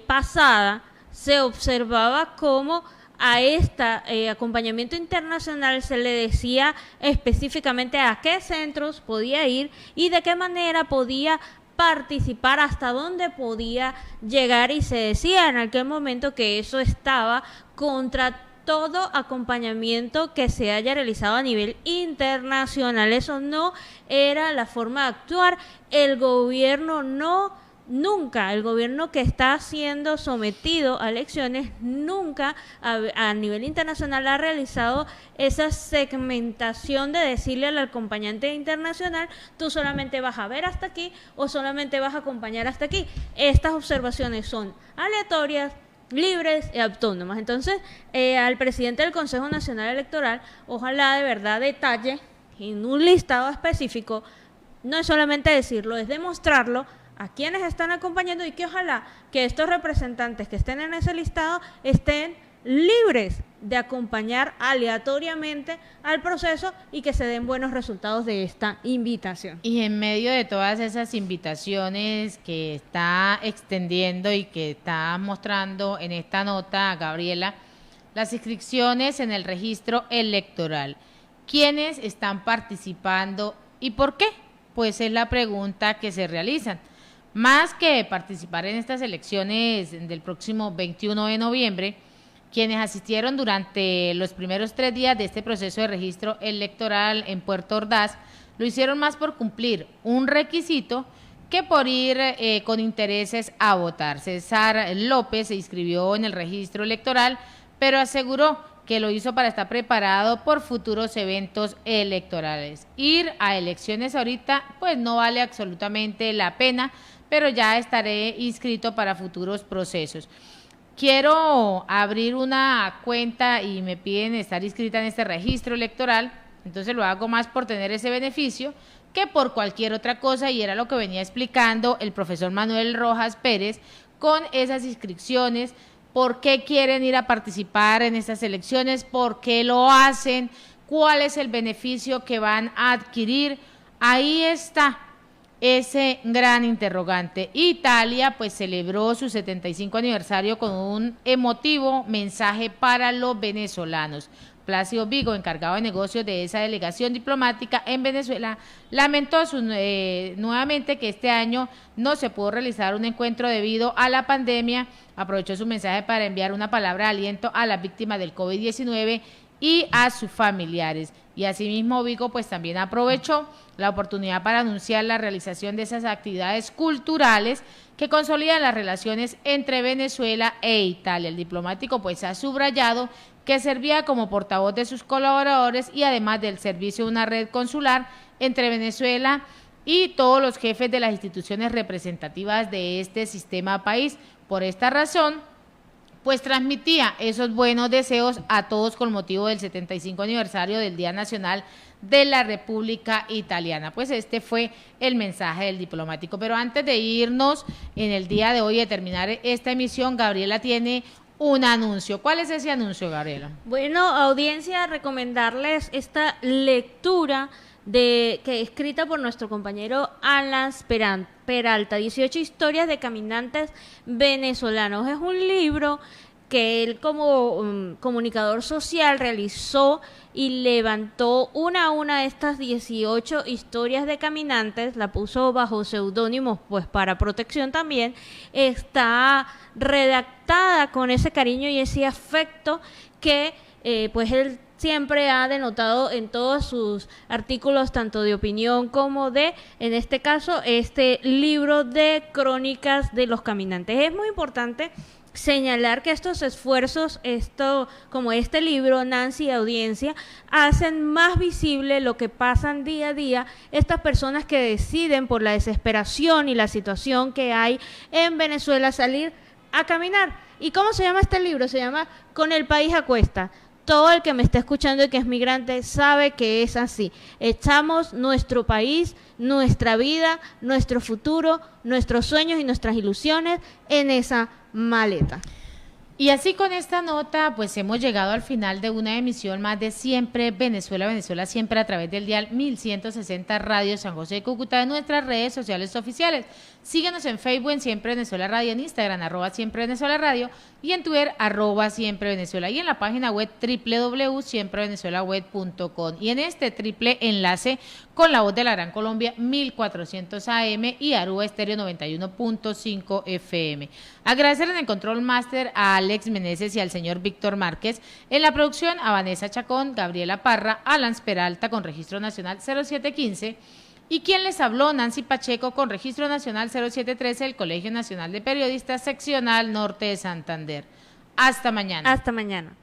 pasada se observaba cómo a este acompañamiento internacional se le decía específicamente a qué centros podía ir y de qué manera podía participar, hasta dónde podía llegar, y se decía en aquel momento que eso estaba contra todo acompañamiento que se haya realizado a nivel internacional. Eso no era la forma de actuar. El gobierno no nunca el gobierno que está siendo sometido a elecciones, nunca a nivel internacional ha realizado esa segmentación de decirle al acompañante internacional, tú solamente vas a ver hasta aquí o solamente vas a acompañar hasta aquí. Estas observaciones son aleatorias, libres y autónomas. Entonces, al presidente del Consejo Nacional Electoral, ojalá de verdad detalle en un listado específico, no es solamente decirlo, es demostrarlo a quienes están acompañando y que ojalá que estos representantes que estén en ese listado estén libres de acompañar aleatoriamente al proceso y que se den buenos resultados de esta invitación. Y en medio de todas esas invitaciones que está extendiendo y que está mostrando en esta nota, Gabriela, las inscripciones en el registro electoral. ¿Quiénes están participando y por qué? Pues es la pregunta que se realizan. Más que participar en estas elecciones del próximo 21 de noviembre, quienes asistieron durante los primeros 3 días de este proceso de registro electoral en Puerto Ordaz, lo hicieron más por cumplir un requisito que por ir con intereses a votar. César López se inscribió en el registro electoral, pero aseguró que lo hizo para estar preparado por futuros eventos electorales. Ir a elecciones ahorita, pues no vale absolutamente la pena, pero ya estaré inscrito para futuros procesos. Quiero abrir una cuenta y me piden estar inscrita en este registro electoral, entonces lo hago más por tener ese beneficio que por cualquier otra cosa, y era lo que venía explicando el profesor Manuel Rojas Pérez con esas inscripciones. ¿Por qué quieren ir a participar en estas elecciones? ¿Por qué lo hacen? ¿Cuál es el beneficio que van a adquirir? Ahí está ese gran interrogante. Italia pues celebró su 75 aniversario con un emotivo mensaje para los venezolanos. Plácido Vigo, encargado de negocios de esa delegación diplomática en Venezuela, lamentó nuevamente que este año no se pudo realizar un encuentro debido a la pandemia. Aprovechó su mensaje para enviar una palabra de aliento a las víctimas del COVID-19 y a sus familiares. Y asimismo Vigo pues también aprovechó la oportunidad para anunciar la realización de esas actividades culturales que consolidan las relaciones entre Venezuela e Italia. El diplomático pues ha subrayado que servía como portavoz de sus colaboradores y además del servicio de una red consular entre Venezuela y todos los jefes de las instituciones representativas de este sistema país. Por esta razón, pues transmitía esos buenos deseos a todos con motivo del 75 aniversario del Día Nacional de la República Italiana. Pues este fue el mensaje del diplomático. Pero antes de irnos en el día de hoy, de terminar esta emisión, Gabriela tiene un anuncio. ¿Cuál es ese anuncio, Gabriela? Bueno, audiencia, recomendarles esta lectura escrita por nuestro compañero Alan Peralta, 18 historias de caminantes venezolanos. Es un libro que él como comunicador social realizó y levantó una a una de estas 18 historias de caminantes, la puso bajo seudónimos pues para protección también. Está redactada con ese cariño y ese afecto que pues él siempre ha denotado en todos sus artículos, tanto de opinión como de, en este caso, este libro de crónicas de los caminantes. Es muy importante señalar que estos esfuerzos, como este libro, Nancy, audiencia, hacen más visible lo que pasan día a día estas personas que deciden por la desesperación y la situación que hay en Venezuela salir a caminar. ¿Y cómo se llama este libro? Se llama Con el país a cuesta. Todo el que me está escuchando y que es migrante sabe que es así. Echamos nuestro país, nuestra vida, nuestro futuro, nuestros sueños y nuestras ilusiones en esa maleta. Y así con esta nota, pues hemos llegado al final de una emisión más de Siempre Venezuela, Venezuela Siempre, a través del dial 1160 Radio San José de Cúcuta, de nuestras redes sociales oficiales. Síguenos en Facebook en Siempre Venezuela Radio, en Instagram @Siempre Venezuela Radio y en Twitter @Siempre Venezuela, y en la página web www.siemprevenezuelaweb.com, y en este triple enlace con la voz de la Gran Colombia 1400 AM y Aruba Estéreo 91.5 FM. Agradecer en el control máster a Alex Meneses y al señor Víctor Márquez, en la producción a Vanessa Chacón, Gabriela Parra, Alan Peralta con registro nacional 0715, Y quien les habló, Nancy Pacheco, con registro nacional 0713 del Colegio Nacional de Periodistas, seccional norte de Santander. Hasta mañana. Hasta mañana.